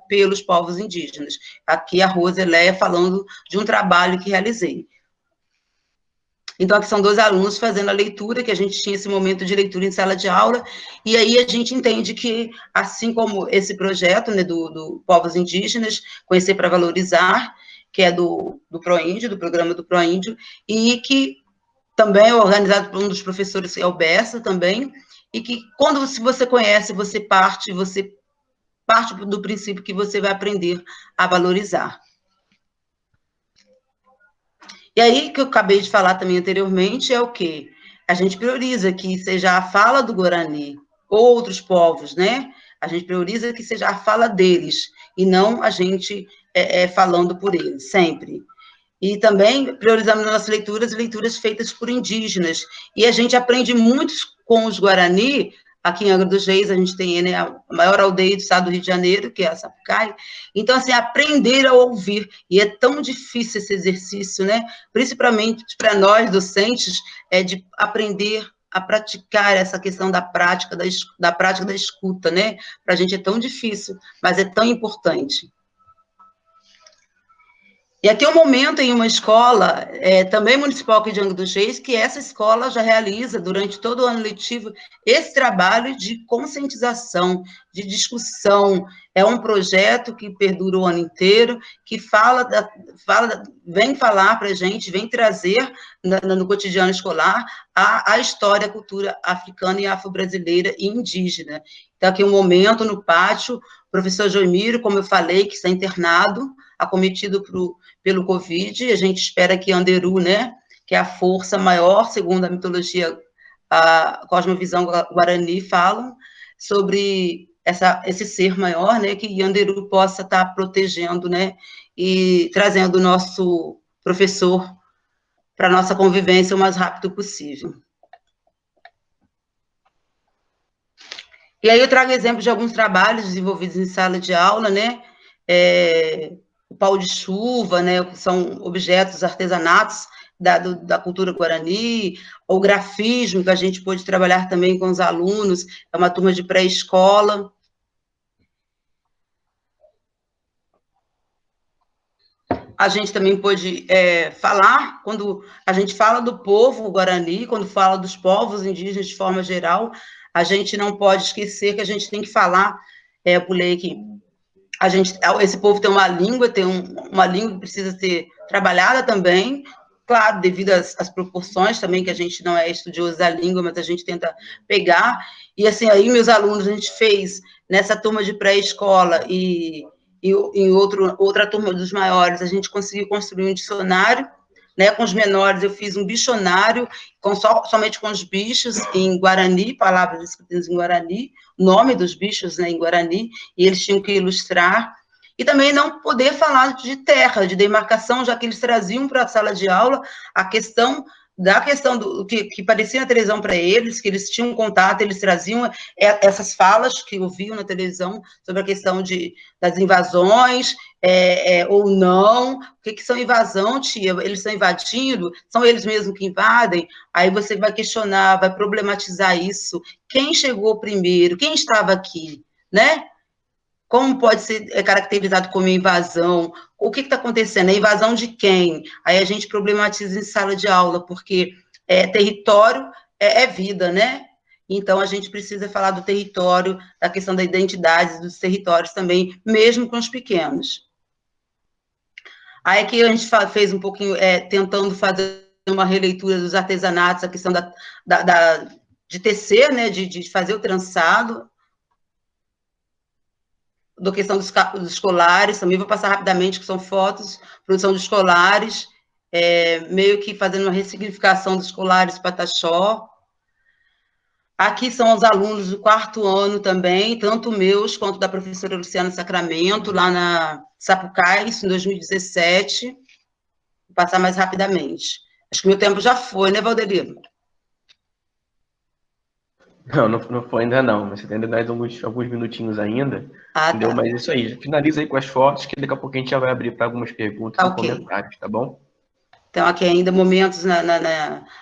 pelos povos indígenas. Aqui a Rose é falando de um trabalho que realizei. Então, aqui são 2 alunos fazendo a leitura, que a gente tinha esse momento de leitura em sala de aula, e aí a gente entende que, assim como esse projeto, né, do Povos Indígenas, Conhecer para Valorizar, que é do ProIndio, do programa do ProIndio, e que também é organizado por um dos professores, é o Bessa também, e que quando se você conhece, você parte do princípio que você vai aprender a valorizar. E aí, que eu acabei de falar também anteriormente, é o quê? A gente prioriza que seja a fala do Guarani, ou outros povos, né? A gente prioriza que seja a fala deles, e não a gente falando por eles, sempre. E também priorizamos nas nossas leituras feitas por indígenas. E a gente aprende muito com os Guarani. Aqui em Angra dos Reis, a gente tem, né, a maior aldeia do estado do Rio de Janeiro, que é a Sapucaí. Então, assim, aprender a ouvir. E é tão difícil esse exercício, né? Principalmente para nós, docentes, de aprender a praticar essa questão da prática da escuta, né? Para a gente é tão difícil, mas é tão importante. E aqui é um momento em uma escola, também municipal aqui de Angra dos Reis, que essa escola já realiza, durante todo o ano letivo, esse trabalho de conscientização, de discussão. É um projeto que perdura o ano inteiro, que vem falar para a gente, vem trazer no cotidiano escolar a história, a cultura africana e afro-brasileira e indígena. Então, aqui um momento no pátio, o professor Joimiro, como eu falei, que está internado, acometido pelo Covid, a gente espera que Anderu, né, que é a força maior, segundo a mitologia, a cosmovisão Guarani, falam sobre esse ser maior, né, que Anderu possa estar protegendo, né, e trazendo o nosso professor para a nossa convivência o mais rápido possível. E aí eu trago exemplos de alguns trabalhos desenvolvidos em sala de aula, né, o pau de chuva, né, que são objetos, artesanatos da cultura guarani, o grafismo, que a gente pôde trabalhar também com os alunos, é uma turma de pré-escola. A gente também pôde falar, quando a gente fala do povo guarani, quando fala dos povos indígenas de forma geral, a gente não pode esquecer que a gente tem que falar, eu pulei aqui, esse povo tem uma língua, uma língua que precisa ser trabalhada também, claro, devido às proporções também, que a gente não é estudioso da língua, mas a gente tenta pegar, e assim, aí meus alunos, a gente fez nessa turma de pré-escola e em outra turma dos maiores, a gente conseguiu construir um dicionário, né, com os menores eu fiz um bichonário, somente com os bichos em Guarani, palavras escritas em Guarani, nome dos bichos, né, em Guarani, e eles tinham que ilustrar, e também não poder falar de terra, de demarcação, já que eles traziam para a sala de aula a questão do que parecia na televisão para eles, que eles tinham contato, eles traziam essas falas que ouviam na televisão sobre a questão das invasões, ou não, o que são invasão, tia? Eles estão invadindo? São eles mesmos que invadem? Aí você vai questionar, vai problematizar isso. Quem chegou primeiro? Quem estava aqui? Né? Como pode ser caracterizado como invasão? O que está acontecendo? É invasão de quem? Aí a gente problematiza em sala de aula, porque território é vida, né? Então, a gente precisa falar do território, da questão da identidade dos territórios também, mesmo com os pequenos. Aí aqui a gente fez um pouquinho, tentando fazer uma releitura dos artesanatos, a questão de tecer, né, de fazer o trançado, da questão dos escolares, também vou passar rapidamente, que são fotos, produção de escolares, meio que fazendo uma ressignificação dos escolares Pataxó. Aqui são os alunos do 4º ano também, tanto meus quanto da professora Luciana Sacramento, lá na Sapucaí, isso em 2017. Vou passar mais rapidamente. Acho que meu tempo já foi, né, Valdelino? Não foi ainda não, mas você tem mais alguns minutinhos ainda, entendeu? Tá. Mas isso aí, finaliza aí com as fotos, que daqui a pouco a gente já vai abrir para algumas perguntas e comentários, tá bom? Então, aqui ainda momentos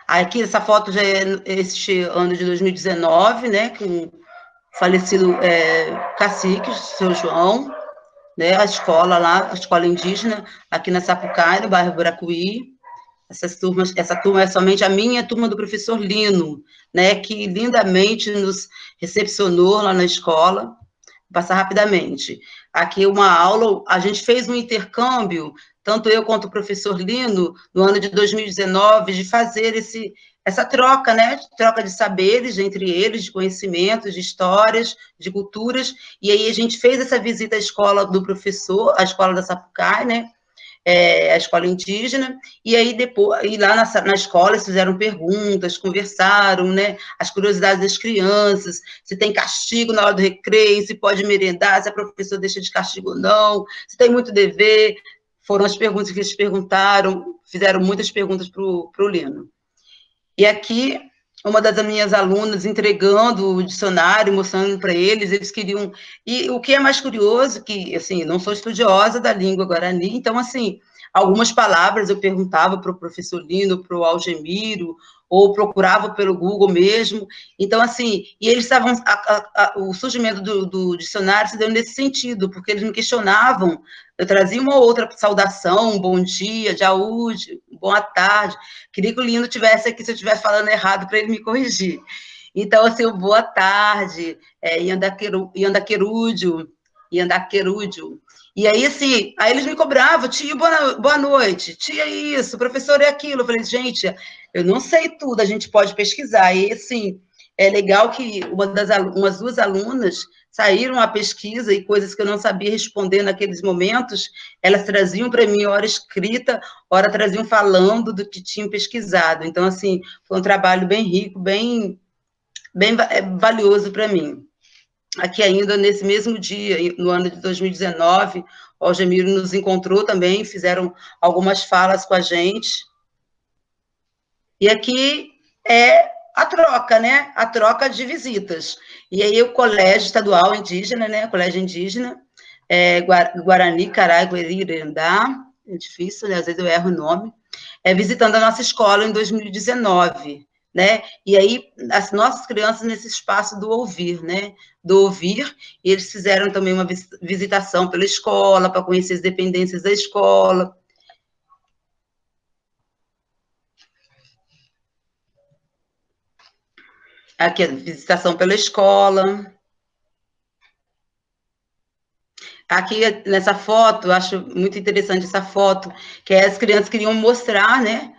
Aqui, essa foto já é este ano de 2019, né, com o falecido cacique, seu João, né, a escola lá, a escola indígena, aqui na Sapucaí, no bairro Buracuí. Essa turma é somente a minha turma do professor Lino, né, que lindamente nos recepcionou lá na escola. Vou passar rapidamente. Aqui uma aula, a gente fez um intercâmbio, tanto eu quanto o professor Lino, no ano de 2019, de fazer essa troca, né? Troca de saberes entre eles, de conhecimentos, de histórias, de culturas. E aí a gente fez essa visita à escola do professor, a escola da Sapucaí, né? A escola indígena, e aí depois, e lá na escola eles fizeram perguntas, conversaram, né, as curiosidades das crianças, se tem castigo na hora do recreio, se pode merendar, se a professora deixa de castigo ou não, se tem muito dever, foram as perguntas que eles perguntaram, fizeram muitas perguntas para o Lino. E aqui, uma das minhas alunas entregando o dicionário, mostrando para eles, eles queriam... E o que é mais curioso, que, assim, não sou estudiosa da língua guarani, então, assim, algumas palavras eu perguntava para o professor Lino, para o Algemiro, ou procurava pelo Google mesmo. Então, assim, e eles estavam... o surgimento do dicionário se deu nesse sentido, porque eles me questionavam, eu trazia uma outra saudação, um bom dia, jaúde, boa tarde. Queria que o Lino tivesse aqui, se eu estiver falando errado, para ele me corrigir. Então, assim, o boa tarde, Yandaquerúdio. E aí, assim, aí eles me cobravam, tia, boa noite, tia, isso, professor, é aquilo. Eu falei, gente, eu não sei tudo, a gente pode pesquisar. E, assim, é legal que umas duas alunas saíram a pesquisa e coisas que eu não sabia responder naqueles momentos, elas traziam para mim, hora escrita, hora traziam falando do que tinham pesquisado. Então, assim, foi um trabalho bem rico, bem valioso para mim. Aqui ainda, nesse mesmo dia, no ano de 2019, o Algemiro nos encontrou também, fizeram algumas falas com a gente. E aqui é a troca, né? A troca de visitas. E aí o Colégio Estadual Indígena, né? Colégio Indígena, Guarani, Caraguarirandá, é difícil, né? Às vezes eu erro o nome, visitando a nossa escola em 2019, né? E aí as nossas crianças nesse espaço do ouvir, né? Do ouvir, e eles fizeram também uma visitação pela escola, para conhecer as dependências da escola. Aqui a visitação pela escola. Aqui, nessa foto, eu acho muito interessante essa foto, que as crianças queriam mostrar, né,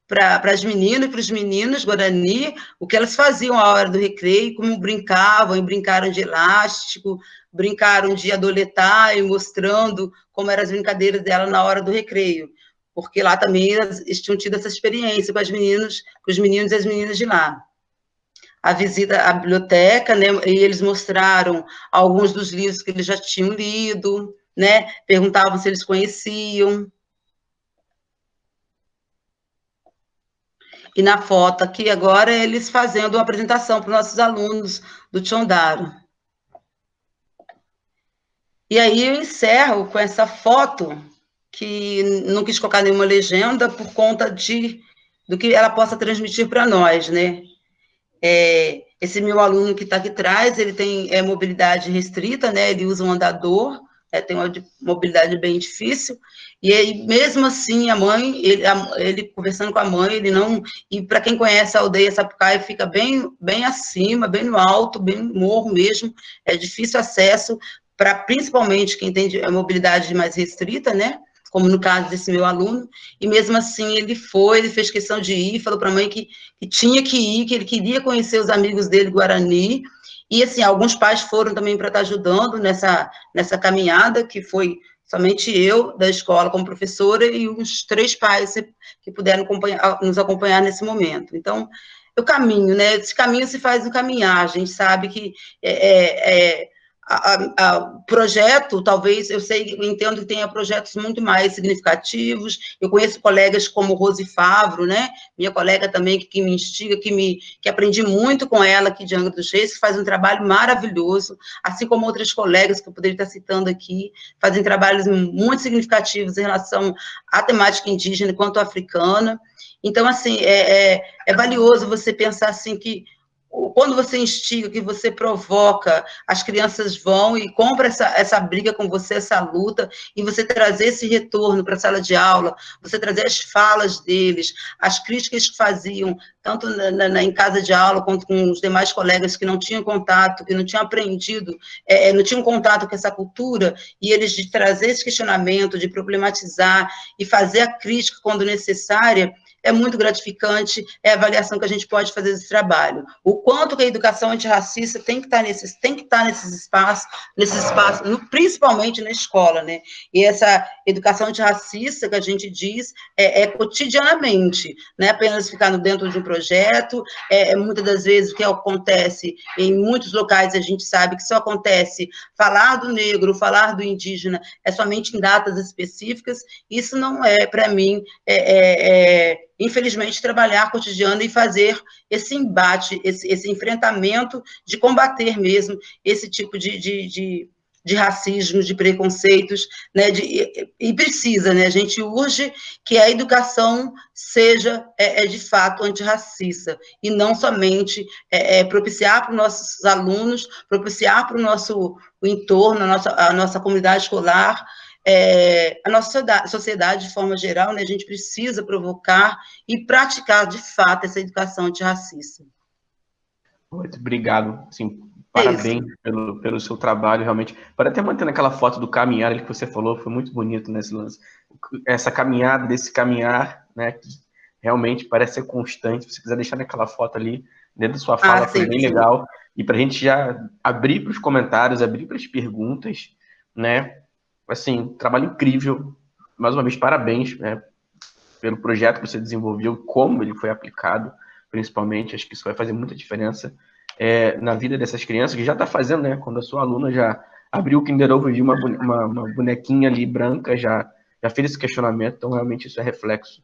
para as meninas e para os meninos Guarani, o que elas faziam à hora do recreio, como brincavam, e brincaram de elástico, brincaram de adoletar, e mostrando como eram as brincadeiras dela na hora do recreio, porque lá também eles tinham tido essa experiência com os meninos e as meninas de lá. A visita à biblioteca, né, e eles mostraram alguns dos livros que eles já tinham lido, né, perguntavam se eles conheciam. E na foto aqui agora, eles fazendo uma apresentação para os nossos alunos do Tchondaro. E aí eu encerro com essa foto, que não quis colocar nenhuma legenda, por conta do que ela possa transmitir para nós, né? Esse meu aluno que está aqui atrás, ele tem mobilidade restrita, né? Ele usa um andador, tem uma mobilidade bem difícil, e aí, mesmo assim, a mãe, ele conversando com a mãe, ele não... E para quem conhece a aldeia Sapucaí, fica bem acima, bem no alto, bem no morro mesmo, é difícil acesso, para principalmente quem tem a mobilidade mais restrita, né? Como no caso desse meu aluno, e mesmo assim ele fez questão de ir, falou para a mãe que tinha que ir, que ele queria conhecer os amigos dele, Guarani, e assim, alguns pais foram também para estar ajudando nessa caminhada, que foi somente eu, da escola, como professora, e uns 3 pais que puderam nos acompanhar nesse momento. Então, eu caminho, né? Esse caminho se faz no caminhar, a gente sabe que o projeto, talvez, eu entendo que tenha projetos muito mais significativos. Eu conheço colegas como Rose Favro, né? Minha colega também, que me instiga, que aprendi muito com ela aqui de Angra dos Reis, que faz um trabalho maravilhoso, assim como outras colegas que eu poderia estar citando aqui, fazem trabalhos muito significativos em relação à temática indígena quanto africana. Então, assim, é valioso você pensar assim que quando você instiga, que você provoca, as crianças vão e compram essa briga com você, essa luta, e você trazer esse retorno para a sala de aula, você trazer as falas deles, as críticas que faziam, tanto em casa de aula, quanto com os demais colegas que não tinham contato, que não tinham aprendido, não tinham contato com essa cultura, e eles de trazer esse questionamento, de problematizar, e fazer a crítica quando necessária, é muito gratificante, é a avaliação que a gente pode fazer desse trabalho. O quanto que a educação antirracista tem que estar nesses espaços, principalmente na escola, né? E essa educação antirracista que a gente diz é cotidianamente, não é apenas ficar dentro de um projeto, muitas das vezes o que acontece em muitos locais, a gente sabe que só acontece falar do negro, falar do indígena, é somente em datas específicas. Isso não é, para mim, infelizmente, trabalhar cotidiano e fazer esse embate, esse enfrentamento de combater mesmo esse tipo de racismo, de preconceitos, né, e precisa, né, a gente urge que a educação seja, de fato, antirracista, e não somente propiciar para os nossos alunos, propiciar para o nosso entorno, a nossa comunidade escolar, a nossa sociedade de forma geral, né, a gente precisa provocar e praticar, de fato, essa educação antirracista. Muito obrigado, assim, parabéns pelo seu trabalho, realmente. Para até mantendo aquela foto do caminhar ali que você falou, foi muito bonito nesse lance. Essa caminhada, desse caminhar, né, que realmente parece ser constante. Se você quiser deixar naquela foto ali, dentro da sua fala, foi bem legal. E para a gente já abrir para os comentários, abrir para as perguntas, né? Assim, trabalho incrível. Mais uma vez, parabéns, né, pelo projeto que você desenvolveu, como ele foi aplicado, principalmente. Acho que isso vai fazer muita diferença na vida dessas crianças, que já está fazendo, né? Quando a sua aluna já abriu o Kinder Ovo e viu uma bonequinha ali branca, já fez esse questionamento. Então, realmente, isso é reflexo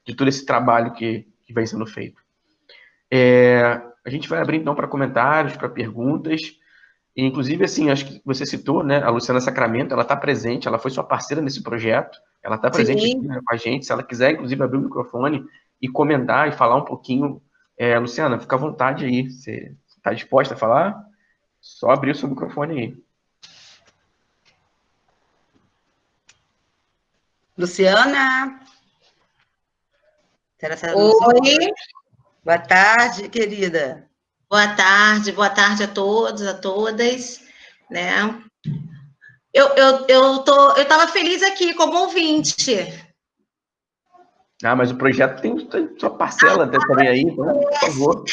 de todo esse trabalho que vem sendo feito. A gente vai abrir, então, para comentários, para perguntas. E, inclusive, assim, acho que você citou, né, a Luciana Sacramento, ela está presente, ela foi sua parceira nesse projeto, ela está presente aqui, né, com a gente. Se ela quiser, inclusive, abrir o microfone e comentar e falar um pouquinho. Luciana, fica à vontade aí. Você está disposta a falar? Só abrir o seu microfone aí. Luciana? Oi. Boa tarde, querida. Boa tarde a todos, a todas, né? Eu estava feliz aqui como ouvinte. Mas o projeto tem sua parcela também aí, então, por favor.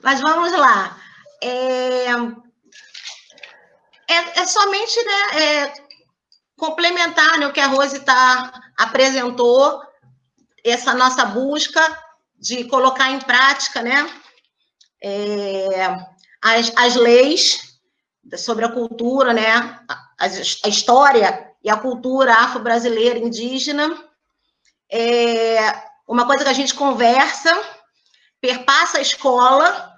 Mas vamos lá. Somente, né, complementar, né, o que a Rose apresentou, essa nossa busca de colocar em prática, né, as leis sobre a cultura, né, a história e a cultura afro-brasileira indígena. Uma coisa que a gente conversa, perpassa a escola,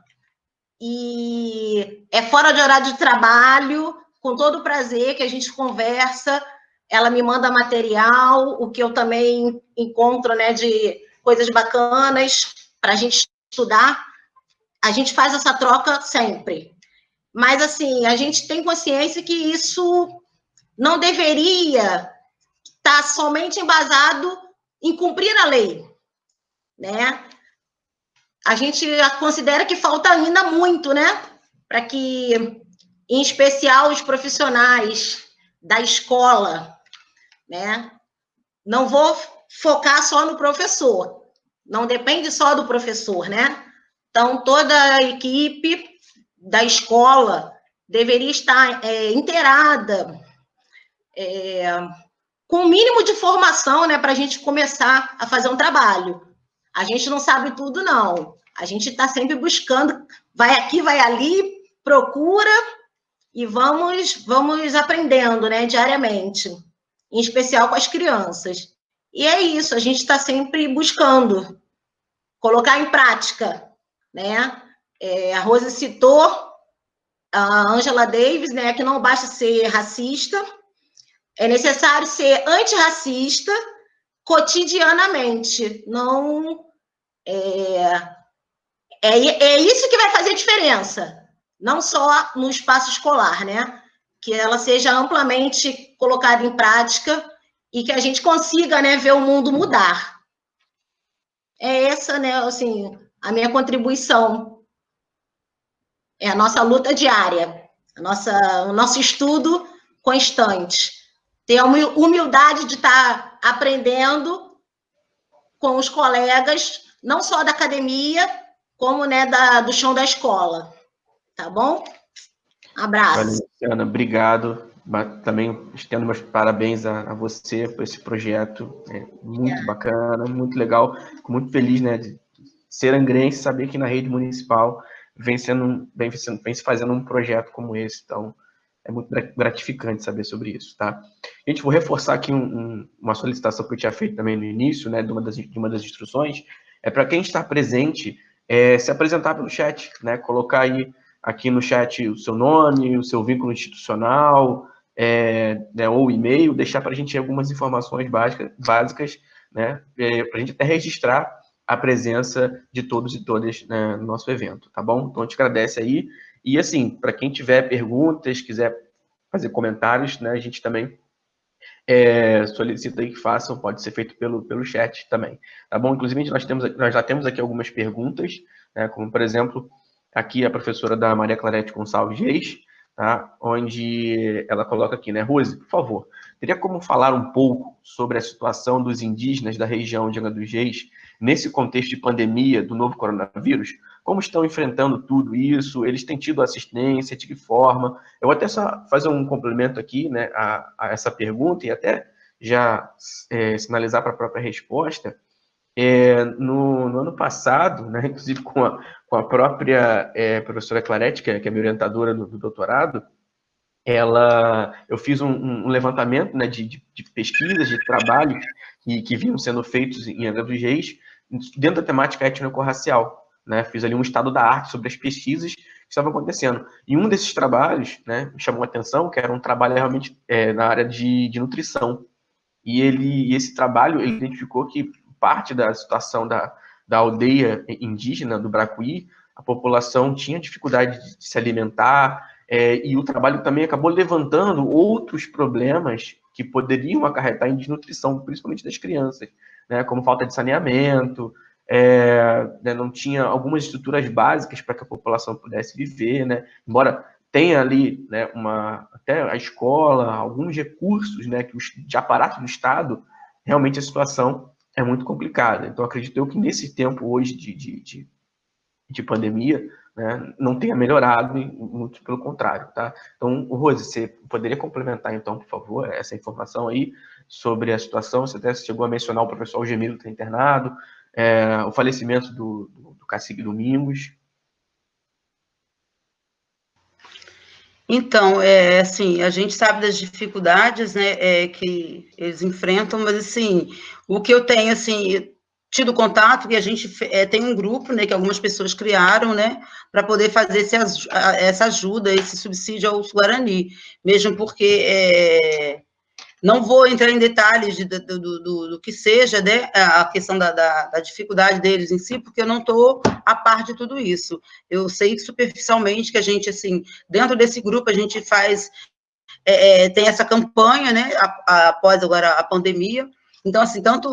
e é fora de horário de trabalho, com todo o prazer que a gente conversa. Ela me manda material, o que eu também encontro, né, de coisas bacanas para a gente estudar. A gente faz essa troca sempre. Mas, assim, a gente tem consciência que isso não deveria estar somente embasado em cumprir a lei, né? A gente considera que falta ainda muito, né? Para que, em especial, os profissionais da escola, né? Não vou focar só no professor, não depende só do professor, né? Então, toda a equipe da escola deveria estar inteirada, com o mínimo de formação, né, para a gente começar a fazer um trabalho. A gente não sabe tudo, não. A gente está sempre buscando, vai aqui, vai ali, procura e vamos aprendendo, né, diariamente, em especial com as crianças. E é isso, a gente está sempre buscando colocar em prática, né? A Rose citou a Angela Davis, né, que não basta ser racista, é necessário ser antirracista cotidianamente. Não é isso que vai fazer diferença, não só no espaço escolar, né? Que ela seja amplamente colocada em prática e que a gente consiga, né, ver o mundo mudar. É essa, né, assim, a minha contribuição. É a nossa luta diária, o nosso estudo constante. Ter a humildade de estar aprendendo com os colegas, não só da academia, como, né, do chão da escola. Tá bom? Abraço. Valeu, Luciana, obrigado. Também estendo meus parabéns a você por esse projeto. É muito bacana, muito legal. Fico muito feliz, né, de ser angrense, saber que na rede municipal vem se fazendo um projeto como esse. Então, é muito gratificante saber sobre isso, tá? Gente, vou reforçar aqui uma solicitação que eu tinha feito também no início, né, de uma das instruções, é para quem está presente, se apresentar pelo chat, né, colocar aí aqui no chat o seu nome, o seu vínculo institucional, né, ou e-mail, deixar para a gente algumas informações básicas, né, para a gente até registrar a presença de todos e todas, né, no nosso evento, tá bom? Então, a gente agradece aí. E, assim, para quem tiver perguntas, quiser fazer comentários, né, a gente também solicita aí que façam, pode ser feito pelo chat também, tá bom? Inclusive, nós já temos aqui algumas perguntas, né, como, por exemplo, aqui a professora da Maria Clarete Gonçalves Reis, tá, onde ela coloca aqui, né, Rose, por favor, teria como falar um pouco sobre a situação dos indígenas da região de Angra dos Reis nesse contexto de pandemia do novo coronavírus? Como estão enfrentando tudo isso? Eles têm tido assistência? De que forma? Eu vou até só fazer um complemento aqui, né, a essa pergunta e até já sinalizar para a própria resposta. No ano passado, né, inclusive com a própria professora Clarete, que é minha orientadora do doutorado, eu fiz um levantamento, né, de pesquisas, de trabalhos que vinham sendo feitos em Angra dos Reis, dentro da temática étnico-racial. Né, fiz ali um estado da arte sobre as pesquisas que estavam acontecendo. E um desses trabalhos, né, me chamou a atenção, que era um trabalho realmente na área de nutrição. E esse trabalho, ele identificou que parte da situação da aldeia indígena do Bracuí, a população tinha dificuldade de se alimentar, e o trabalho também acabou levantando outros problemas que poderiam acarretar em desnutrição, principalmente das crianças, né, como falta de saneamento, né, não tinha algumas estruturas básicas para que a população pudesse viver, né, embora tenha ali, né, até a escola, alguns recursos, né, de aparato do Estado, realmente a situação é muito complicada. Então, acredito eu que nesse tempo hoje de pandemia, né, não tenha melhorado, muito pelo contrário, tá? Então, Rose, você poderia complementar, então, por favor, essa informação aí sobre a situação? Você até chegou a mencionar o professor Algemiro que está internado, o falecimento do cacique Domingos. Então, assim, a gente sabe das dificuldades, né, que eles enfrentam, mas, assim, o que eu tenho, assim, tido contato, que a gente tem um grupo, né, que algumas pessoas criaram, né, para poder fazer essa ajuda, esse subsídio aos Guarani, mesmo porque não vou entrar em detalhes do que seja, né, a questão da dificuldade deles em si, porque eu não estou a par de tudo isso. Eu sei superficialmente que a gente, assim, dentro desse grupo, a gente faz, tem essa campanha, né, após agora a pandemia. Então, assim, tanto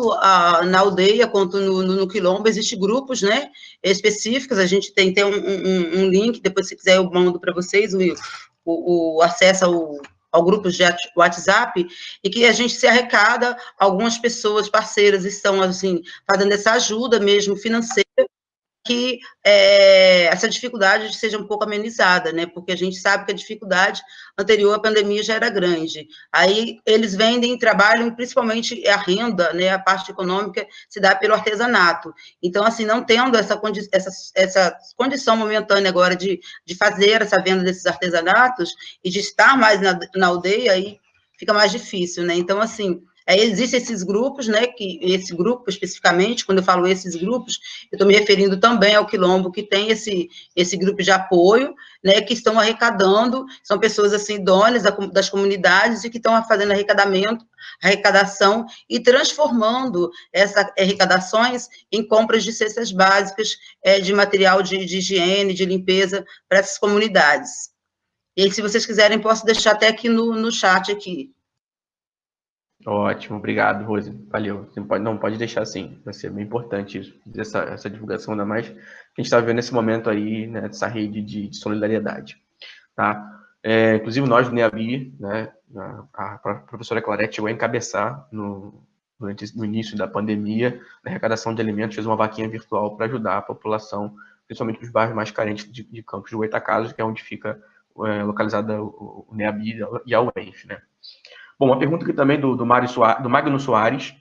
na aldeia quanto no Quilombo, existem grupos, né, específicos, a gente tem um link, depois, se quiser, eu mando para vocês o acesso ao grupo de WhatsApp, e que a gente se arrecada, algumas pessoas parceiras estão, assim, fazendo essa ajuda mesmo financeira, que essa dificuldade seja um pouco amenizada, né, porque a gente sabe que a dificuldade anterior à pandemia já era grande. Aí eles vendem, trabalham, principalmente a renda, né, a parte econômica se dá pelo artesanato. Então, assim, não tendo essa condição momentânea agora de fazer essa venda desses artesanatos e de estar mais na aldeia, aí fica mais difícil, né, então, assim, existem esses grupos, né, que esse grupo especificamente, quando eu falo esses grupos, eu estou me referindo também ao Quilombo, que tem esse grupo de apoio, né, que estão arrecadando, são pessoas, assim, idôneas das comunidades e que estão fazendo arrecadação e transformando essas arrecadações em compras de cestas básicas, de material de higiene, de limpeza para essas comunidades. E aí, se vocês quiserem, posso deixar até aqui no chat aqui. Ótimo, obrigado, Rose. Valeu. Você pode deixar assim, vai ser bem importante isso, essa divulgação, ainda mais que a gente está vivendo nesse momento aí, né, dessa rede de solidariedade. Tá? Inclusive, nós do NEABI, né, a professora Clarete chegou a encabeçar no no início da pandemia, na arrecadação de alimentos, fez uma vaquinha virtual para ajudar a população, principalmente os bairros mais carentes de Campos do Goytacazes, que é onde fica localizada o NEABI e a UENF, né? Bom, uma pergunta aqui também do Magno Soares,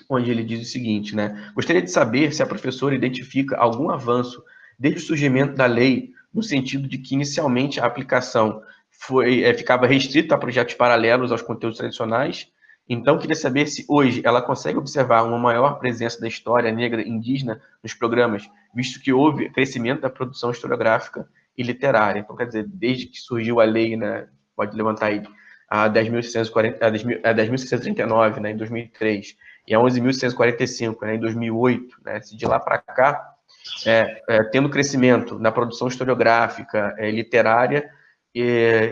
onde ele diz o seguinte, né? Gostaria de saber se a professora identifica algum avanço desde o surgimento da lei, no sentido de que, inicialmente, a aplicação ficava restrita a projetos paralelos aos conteúdos tradicionais. Então, queria saber se hoje ela consegue observar uma maior presença da história negra indígena nos programas, visto que houve crescimento da produção historiográfica e literária. Então, quer dizer, desde que surgiu a lei, né, pode levantar aí, a 10.639, né, em 2003, e a 11.645, né, em 2008, né, se de lá para cá, tendo crescimento na produção historiográfica, literária,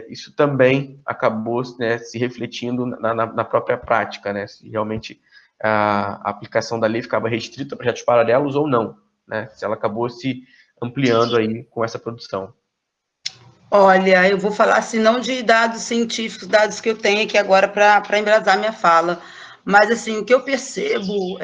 isso também acabou, né, se refletindo na própria prática, né, se realmente a aplicação da lei ficava restrita a projetos paralelos ou não, né, se ela acabou se ampliando aí com essa produção. Olha, eu vou falar assim, não de dados científicos, dados que eu tenho aqui agora para embrasar minha fala, mas assim, o que eu percebo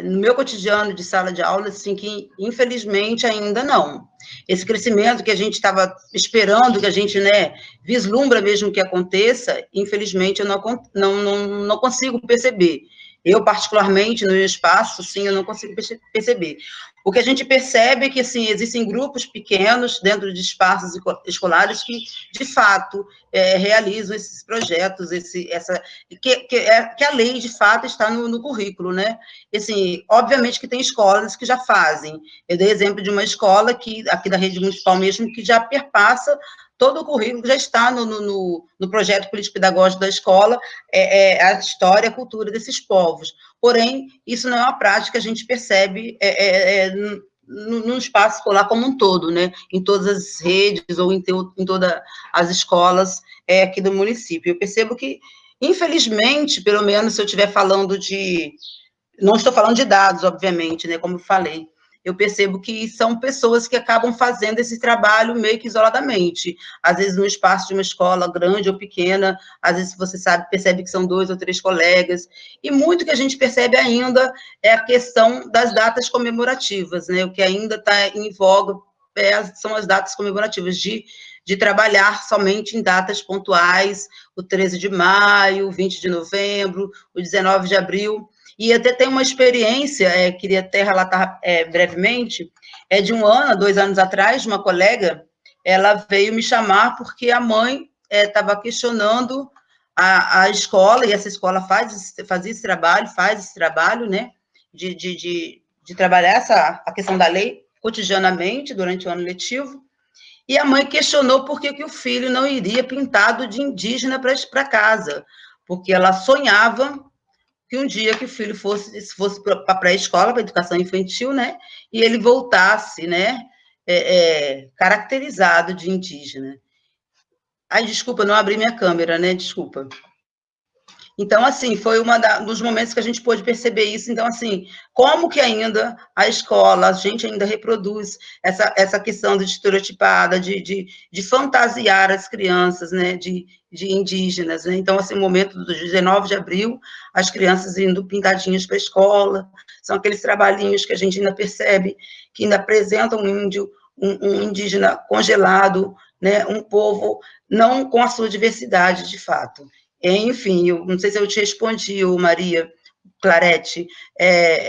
no meu cotidiano de sala de aula, assim, que infelizmente ainda não. Esse crescimento que a gente estava esperando, que a gente, né, vislumbra mesmo que aconteça, infelizmente eu não consigo perceber. Eu, particularmente, no meu espaço, sim, eu não consigo perceber. O que a gente percebe é que, assim, existem grupos pequenos dentro de espaços escolares que, de fato, realizam esses projetos, que a lei, de fato, está no currículo, né? E, assim, obviamente que tem escolas que já fazem. Eu dei exemplo de uma escola aqui da rede municipal mesmo, que já perpassa todo o currículo, já está no projeto político-pedagógico da escola, a história, a cultura desses povos. Porém, isso não é uma prática que a gente percebe no espaço escolar como um todo, né? Em todas as redes ou em todas as escolas aqui do município. Eu percebo que, infelizmente, pelo menos se eu estiver falando não estou falando de dados, obviamente, né? Como eu falei, eu percebo que são pessoas que acabam fazendo esse trabalho meio que isoladamente. Às vezes, no espaço de uma escola grande ou pequena, às vezes você percebe que são 2 ou 3 colegas, e muito que a gente percebe ainda é a questão das datas comemorativas, né? O que ainda está em voga são as datas comemorativas, de trabalhar somente em datas pontuais, o 13 de maio, o 20 de novembro, o 19 de abril, e até tem uma experiência, queria até relatar brevemente, de 1 ano, 2 anos atrás, de uma colega, ela veio me chamar porque a mãe estava questionando a escola, e essa escola faz esse trabalho, né, de trabalhar a questão da lei cotidianamente, durante o ano letivo, e a mãe questionou por que o filho não iria pintado de indígena para casa, porque ela sonhava que um dia que o filho fosse para a pré-escola, para a educação infantil, né, e ele voltasse, né, caracterizado de indígena. Ai, desculpa, não abri minha câmera, né, desculpa. Então, assim, foi dos momentos que a gente pôde perceber isso. Então, assim, como que ainda a escola, a gente ainda reproduz essa questão de estereotipada, de fantasiar as crianças, né, de indígenas, né? Então, assim, o momento do 19 de abril, as crianças indo pintadinhas para a escola, são aqueles trabalhinhos que a gente ainda percebe que ainda apresentam um indígena congelado, né, um povo não com a sua diversidade, de fato. Enfim, eu não sei se eu te respondi, Maria Clarete,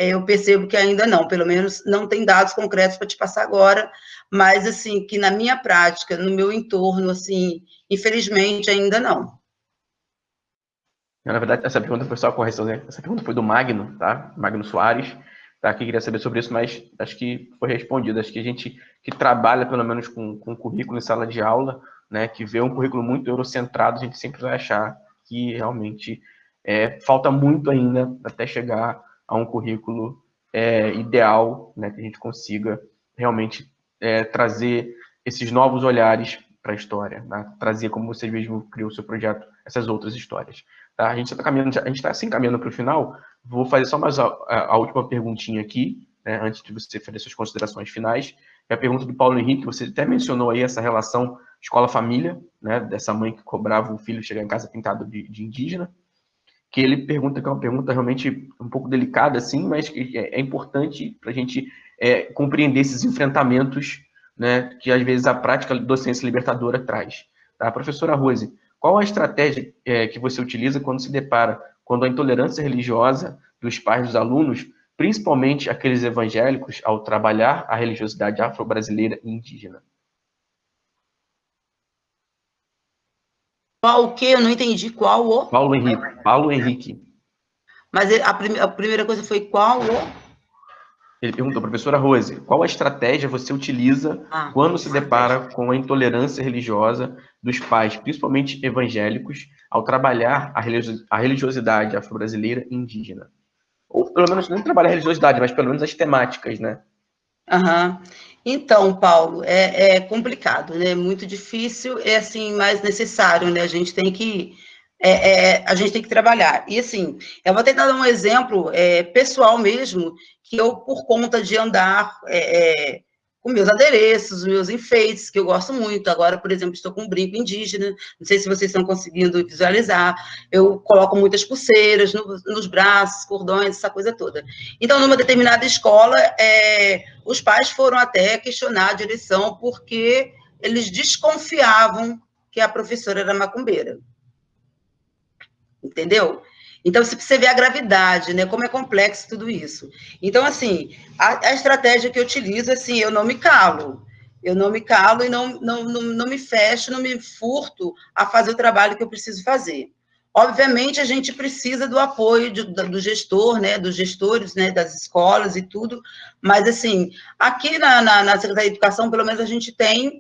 eu percebo que ainda não, pelo menos não tem dados concretos para te passar agora, mas, assim, que na minha prática, no meu entorno, assim, infelizmente, ainda não. Na verdade, essa pergunta foi só a correção, né? Essa pergunta foi do Magno, tá? Magno Soares, tá? Que queria saber sobre isso, mas acho que foi respondido. Acho que a gente que trabalha, pelo menos, com currículo em sala de aula, né? Que vê um currículo muito eurocentrado, a gente sempre vai achar que realmente falta muito ainda até chegar a um currículo ideal, né, que a gente consiga realmente trazer esses novos olhares para a história, né, trazer, como você mesmo criou o seu projeto, essas outras histórias. Tá? A gente está se encaminhando para o final. Vou fazer só mais a última perguntinha aqui, né, antes de você fazer suas considerações finais. É a pergunta do Paulo Henrique. Você até mencionou aí essa relação escola-família, né, dessa mãe que cobrava o filho chegar em casa pintado de indígena. que ele pergunta, que é uma pergunta realmente um pouco delicada, assim, mas que é importante para a gente compreender esses enfrentamentos, né, que às vezes a prática docência libertadora traz. Tá? Professora Rose, qual a estratégia que você utiliza quando a intolerância religiosa dos pais dos alunos, principalmente aqueles evangélicos, ao trabalhar a religiosidade afro-brasileira e indígena? Qual o quê? Eu não entendi qual o... Paulo Henrique. Mas a primeira coisa foi qual o... Ele perguntou, professora Rose, qual a estratégia você utiliza quando se depara com a intolerância religiosa dos pais, principalmente evangélicos, ao trabalhar a religiosidade afro-brasileira e indígena? Ou pelo menos não trabalhar a religiosidade, mas pelo menos as temáticas, né? Então, Paulo, é complicado, né? Muito difícil, é assim, mais necessário, né? A gente tem que trabalhar. E assim, eu vou tentar dar um exemplo pessoal mesmo, que eu, por conta de andar com meus adereços, meus enfeites, que eu gosto muito. Agora, por exemplo, estou com um brinco indígena, não sei se vocês estão conseguindo visualizar. Eu coloco muitas pulseiras nos braços, cordões, essa coisa toda. Então, numa determinada escola, os pais foram até questionar a direção porque eles desconfiavam que a professora era macumbeira. Entendeu? Então, você vê a gravidade, né? Como é complexo tudo isso. Então, assim, a estratégia que eu utilizo, assim, eu não me calo. Eu não me calo e não me fecho, não me furto a fazer o trabalho que eu preciso fazer. Obviamente, a gente precisa do apoio do gestor, né? Dos gestores, né? Das escolas e tudo. Mas, assim, aqui na Secretaria de Educação, pelo menos, a gente tem...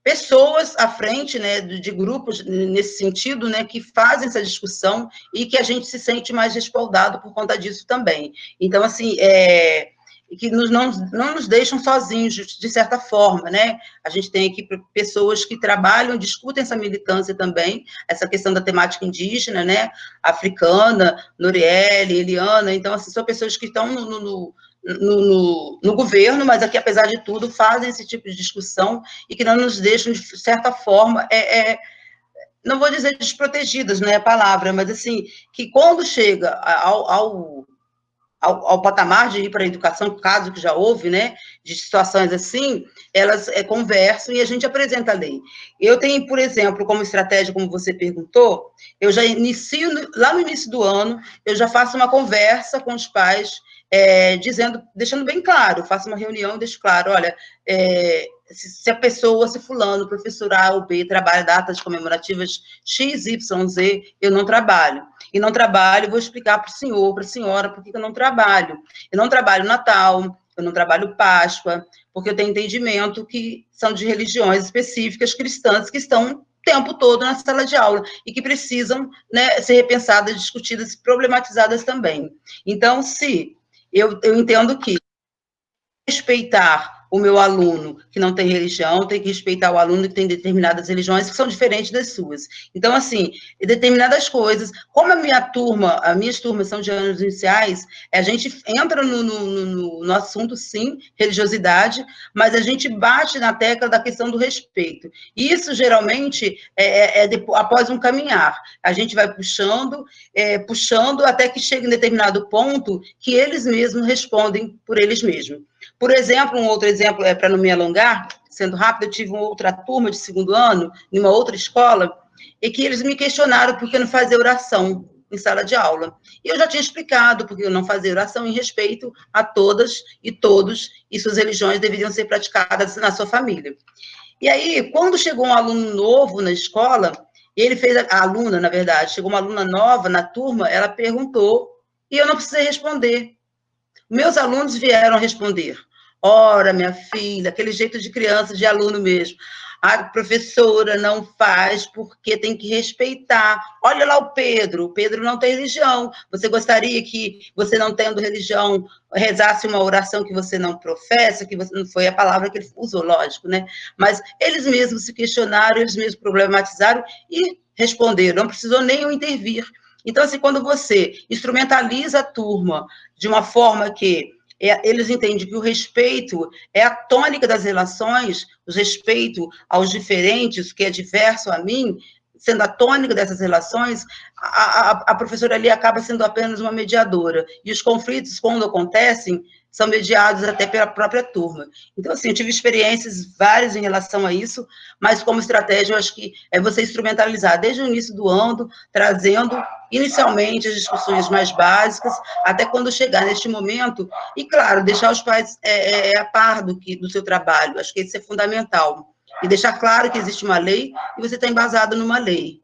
pessoas à frente, né, de grupos nesse sentido, né, que fazem essa discussão e que a gente se sente mais respaldado por conta disso também. Então, assim, que não nos deixam sozinhos, de certa forma, né? A gente tem aqui pessoas que trabalham, discutem essa militância também, essa questão da temática indígena, né, africana, Noriele, Eliana, então, assim, são pessoas que estão no governo, mas aqui, apesar de tudo, fazem esse tipo de discussão e que não nos deixam, de certa forma, não vou dizer desprotegidas, não é a palavra, mas assim, que quando chega ao patamar de ir para a educação, caso que já houve, né, de situações assim, elas conversam e a gente apresenta a lei. Eu tenho, por exemplo, como estratégia, como você perguntou, eu já inicio, lá no início do ano, eu já faço uma conversa com os pais, deixando bem claro, faço uma reunião e deixo claro, olha, se a pessoa, se fulano, professor A ou B, trabalha datas comemorativas X, Y, Z, eu não trabalho. E não trabalho, vou explicar para o senhor, para a senhora, por que eu não trabalho. Eu não trabalho Natal, eu não trabalho Páscoa, porque eu tenho entendimento que são de religiões específicas cristãs que estão o tempo todo na sala de aula e que precisam, né, ser repensadas, discutidas, problematizadas também. Então, se eu entendo que respeitar o meu aluno que não tem religião, tem que respeitar o aluno que tem determinadas religiões que são diferentes das suas. Então, assim, determinadas coisas, como as minhas turmas são de anos iniciais, a gente entra no assunto, sim, religiosidade, mas a gente bate na tecla da questão do respeito. E isso, geralmente, após um caminhar. A gente vai puxando até que chega em determinado ponto que eles mesmos respondem por eles mesmos. Por exemplo, um outro exemplo, para não me alongar, sendo rápido, eu tive uma outra turma de segundo ano, em uma outra escola, e que eles me questionaram por que não fazer oração em sala de aula. E eu já tinha explicado porque eu não fazia oração em respeito a todas e todos, e suas religiões deveriam ser praticadas na sua família. E aí, quando chegou um aluno novo na escola, e ele fez, a aluna, na verdade, chegou uma aluna nova na turma, ela perguntou, e eu não precisei responder. Meus alunos vieram responder. Ora, minha filha, aquele jeito de criança, de aluno mesmo. A professora não faz porque tem que respeitar. Olha lá o Pedro não tem religião. Você gostaria que você, não tendo religião, rezasse uma oração que você não professa, que você, não foi a palavra que ele usou, lógico, né? Mas eles mesmos se questionaram, eles mesmos problematizaram e responderam, não precisou nem eu intervir. Então, assim, quando você instrumentaliza a turma de uma forma que eles entendem que o respeito é a tônica das relações, o respeito aos diferentes, que é diverso a mim, sendo a tônica dessas relações, a professora ali acaba sendo apenas uma mediadora. E os conflitos, quando acontecem, são mediados até pela própria turma. Então, assim, eu tive experiências várias em relação a isso, mas como estratégia, eu acho que é você instrumentalizar desde o início do ano, trazendo inicialmente as discussões mais básicas, até quando chegar neste momento, e, claro, deixar os pais a par do seu trabalho. Acho que isso é fundamental. E deixar claro que existe uma lei e você está embasado numa lei.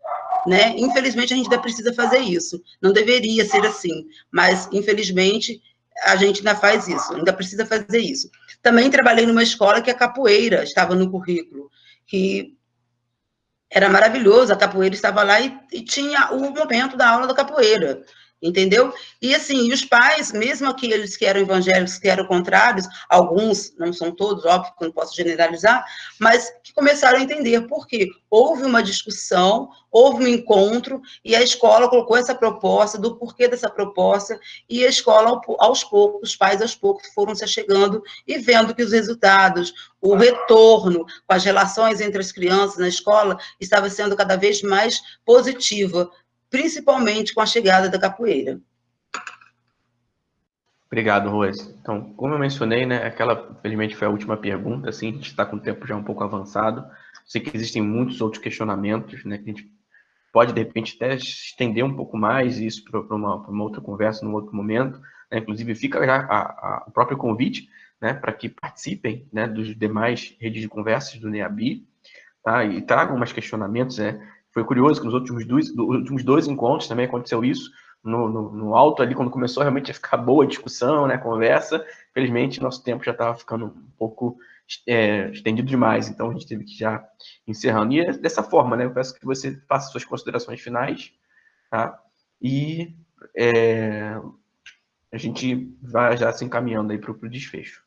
Né? Infelizmente, a gente ainda precisa fazer isso. Não deveria ser assim, mas, infelizmente, a gente ainda faz isso, ainda precisa fazer isso. Também trabalhei numa escola que a capoeira estava no currículo, que era maravilhoso, a capoeira estava lá e tinha o momento da aula da capoeira, entendeu? E assim, os pais, mesmo aqueles que eram evangélicos, que eram contrários, alguns, não são todos, óbvio que eu não posso generalizar, mas que começaram a entender por quê. Houve uma discussão, houve um encontro, e a escola colocou essa proposta, do porquê dessa proposta, e a escola, aos poucos, os pais aos poucos foram se achegando e vendo que os resultados, o retorno com as relações entre as crianças na escola estava sendo cada vez mais positiva, principalmente com a chegada da capoeira. Obrigado, Rose. Então, como eu mencionei, né, aquela, infelizmente, foi a última pergunta, assim, a gente está com o tempo já um pouco avançado. Sei que existem muitos outros questionamentos, né, que a gente pode, de repente, até estender um pouco mais isso para uma outra conversa, num outro momento. Né? Inclusive, fica já o próprio convite, né, para que participem, né, dos demais redes de conversas do NEABI, tá? E tragam mais questionamentos. Né? Foi curioso que nos últimos dois encontros também aconteceu isso, no alto ali, quando começou realmente a ficar boa a discussão, né, a conversa. Felizmente, nosso tempo já estava ficando um pouco estendido demais, então a gente teve que já encerrando. E dessa forma, né, eu peço que você faça suas considerações finais, tá? E a gente vai já se encaminhando aí para o desfecho.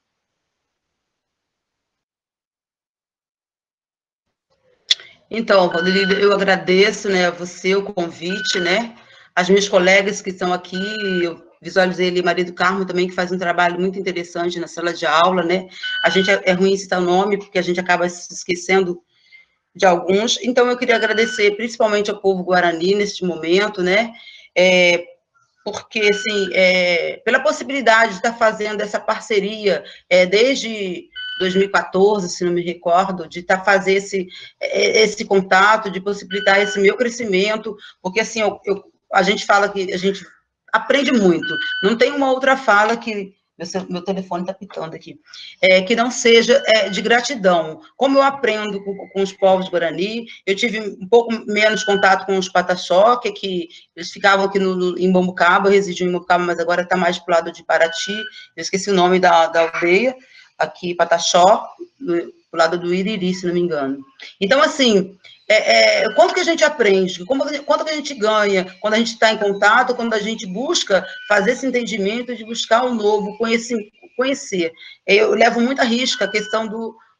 Então, Rodrigo, eu agradeço, né, a você o convite, né, as minhas colegas que estão aqui, eu visualizei ali Maria do Carmo também, que faz um trabalho muito interessante na sala de aula, né, a gente é ruim citar o nome, porque a gente acaba se esquecendo de alguns, então eu queria agradecer principalmente ao povo guarani neste momento, né, porque, assim, pela possibilidade de estar fazendo essa parceria desde 2014, se não me recordo, de estar fazer esse contato, de possibilitar esse meu crescimento, porque, assim, a gente fala que a gente aprende muito, não tem uma outra fala que... Meu telefone está pitando aqui. Que não seja de gratidão. Como eu aprendo com os povos Guarani, eu tive um pouco menos contato com os Pataxó, que eles ficavam aqui em Bombucaba, residiam em Bombucaba, mas agora está mais para o lado de Paraty. Eu esqueci o nome da aldeia, aqui, Pataxó, do lado do Iriri, se não me engano. Então, assim, quanto que a gente aprende, quanto que a gente ganha quando a gente está em contato, quando a gente busca fazer esse entendimento de buscar o novo, conhecer. Eu levo muito a risco a questão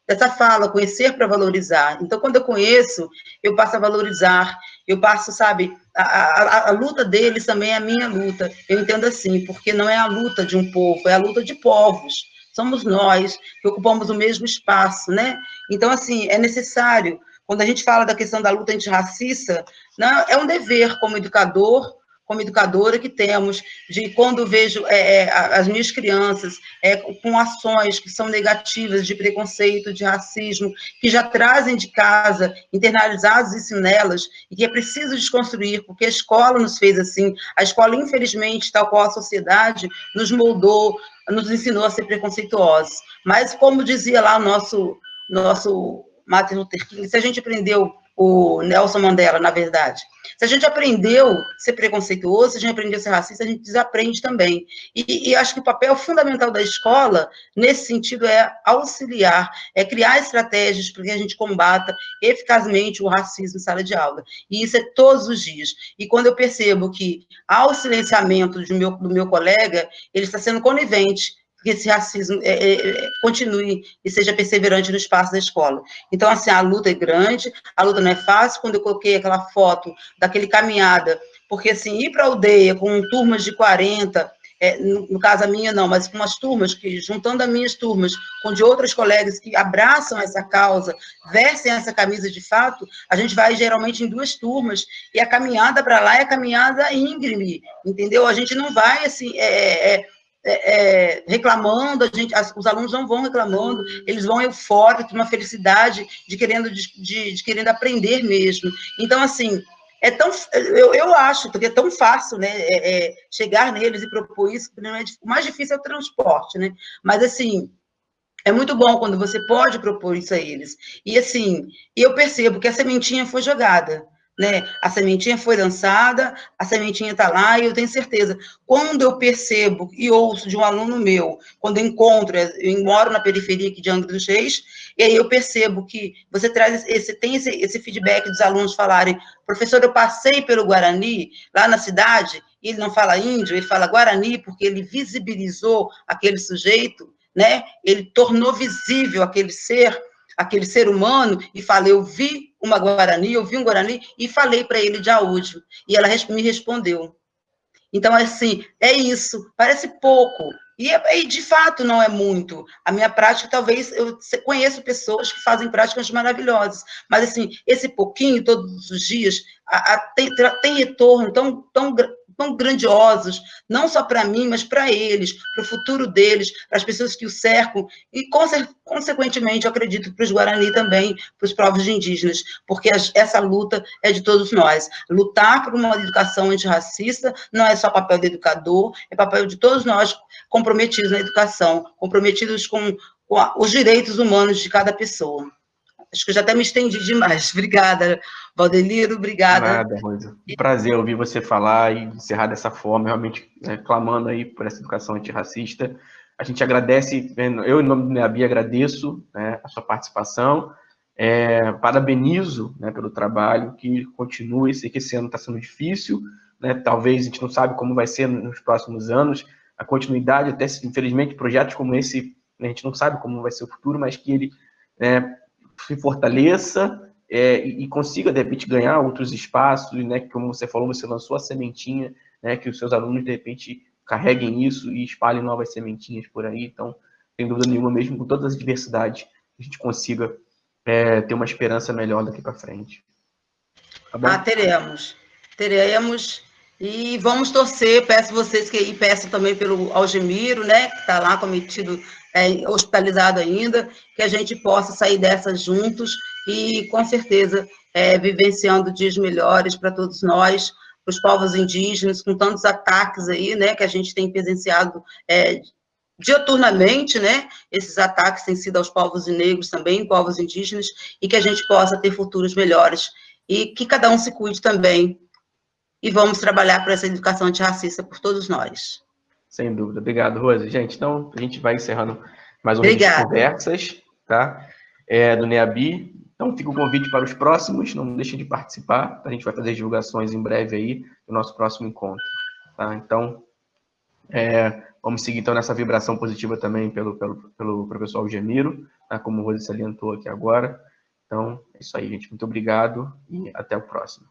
dessa fala, conhecer para valorizar. Então, quando eu conheço, eu passo a valorizar, eu passo, sabe, a luta deles também é a minha luta. Eu entendo assim, porque não é a luta de um povo, é a luta de povos. Somos nós que ocupamos o mesmo espaço, né? Então, assim, é necessário. Quando a gente fala da questão da luta antirracista, né, é um dever como educador, como educadora que temos, de quando vejo as minhas crianças com ações que são negativas de preconceito, de racismo, que já trazem de casa internalizados isso nelas, e que é preciso desconstruir, porque a escola nos fez assim, a escola, infelizmente, tal qual a sociedade, nos moldou, nos ensinou a ser preconceituosos. Mas, como dizia lá o nosso Martin Luther King, se a gente aprendeu, o Nelson Mandela, na verdade, se a gente aprendeu a ser preconceituoso, se a gente aprendeu a ser racista, a gente desaprende também. E acho que o papel fundamental da escola, nesse sentido, é auxiliar, é criar estratégias para que a gente combata eficazmente o racismo em sala de aula. E isso é todos os dias. E quando eu percebo que há o silenciamento do meu colega, ele está sendo conivente, que esse racismo continue e seja perseverante no espaço da escola. Então, assim, a luta é grande, a luta não é fácil. Quando eu coloquei aquela foto daquele caminhada, porque, assim, ir para a aldeia com turmas de 40, no caso a minha não, mas com as turmas, que juntando as minhas turmas com de outras colegas que abraçam essa causa, vestem essa camisa de fato, a gente vai geralmente em 2 turmas, e a caminhada para lá é a caminhada íngreme, entendeu? A gente não vai, assim, reclamando, os alunos não vão reclamando, eles vão eufóricos, uma felicidade de querendo aprender mesmo. Então, assim, eu acho que é tão fácil, né, chegar neles e propor isso, o mais difícil é o transporte, né? Mas, assim, é muito bom quando você pode propor isso a eles. E, assim, eu percebo que a sementinha foi jogada, né? A sementinha foi lançada, a sementinha está lá, e eu tenho certeza, quando eu percebo e ouço de um aluno meu, quando eu encontro, eu moro na periferia aqui de Angra dos Reis, e aí eu percebo que você tem esse feedback dos alunos falarem, professor, eu passei pelo Guarani, lá na cidade, e ele não fala índio, ele fala Guarani, porque ele visibilizou aquele sujeito, né? Ele tornou visível aquele ser humano, e falei, eu vi um Guarani, e falei para ele de áudio, e ela me respondeu. Então, assim, é isso, parece pouco, e de fato não é muito. A minha prática, talvez, eu conheço pessoas que fazem práticas maravilhosas, mas, assim, esse pouquinho, todos os dias, tem retorno tão grandiosos, não só para mim, mas para eles, para o futuro deles, para as pessoas que o cercam, e, consequentemente, eu acredito para os Guarani também, para os povos indígenas, porque essa luta é de todos nós. Lutar por uma educação antirracista não é só papel do educador, é papel de todos nós comprometidos na educação, comprometidos com os direitos humanos de cada pessoa. Acho que eu já até me estendi demais. Obrigada, Valdeliro, obrigada. Nada, Rosa. Um prazer ouvir você falar e encerrar dessa forma, realmente, né, clamando aí por essa educação antirracista. A gente agradece, eu, em nome do NEABI, agradeço, né, a sua participação, parabenizo, né, pelo trabalho, que continue, sei que esse ano está sendo difícil, né, talvez a gente não sabe como vai ser nos próximos anos, a continuidade, até infelizmente, projetos como esse, né, a gente não sabe como vai ser o futuro, mas que ele se fortaleça, e consiga, de repente, ganhar outros espaços, né, que, como você falou, você lançou a sementinha, né, que os seus alunos, de repente, carreguem isso e espalhem novas sementinhas por aí. Então, sem dúvida nenhuma, mesmo com todas as diversidades, a gente consiga ter uma esperança melhor daqui para frente. Tá bom? Teremos, e vamos torcer, peço vocês que aí, peço também pelo Algemiro, né, que está lá cometido, hospitalizado ainda, que a gente possa sair dessa juntos e, com certeza, vivenciando dias melhores para todos nós, para os povos indígenas, com tantos ataques aí, né, que a gente tem presenciado diuturnamente, né, esses ataques têm sido aos povos negros também, povos indígenas, e que a gente possa ter futuros melhores, e que cada um se cuide também, e vamos trabalhar por essa educação antirracista por todos nós. Sem dúvida. Obrigado, Rose. Gente, então, a gente vai encerrando mais uma vez as conversas, tá? Do NEABI. Então, fica o convite para os próximos, não deixem de participar, a gente vai fazer divulgações em breve aí do nosso próximo encontro, tá? Então, vamos seguir então nessa vibração positiva também pelo professor Algemiro, tá? Como o Rose salientou aqui agora. Então, é isso aí, gente. Muito obrigado e até o próximo.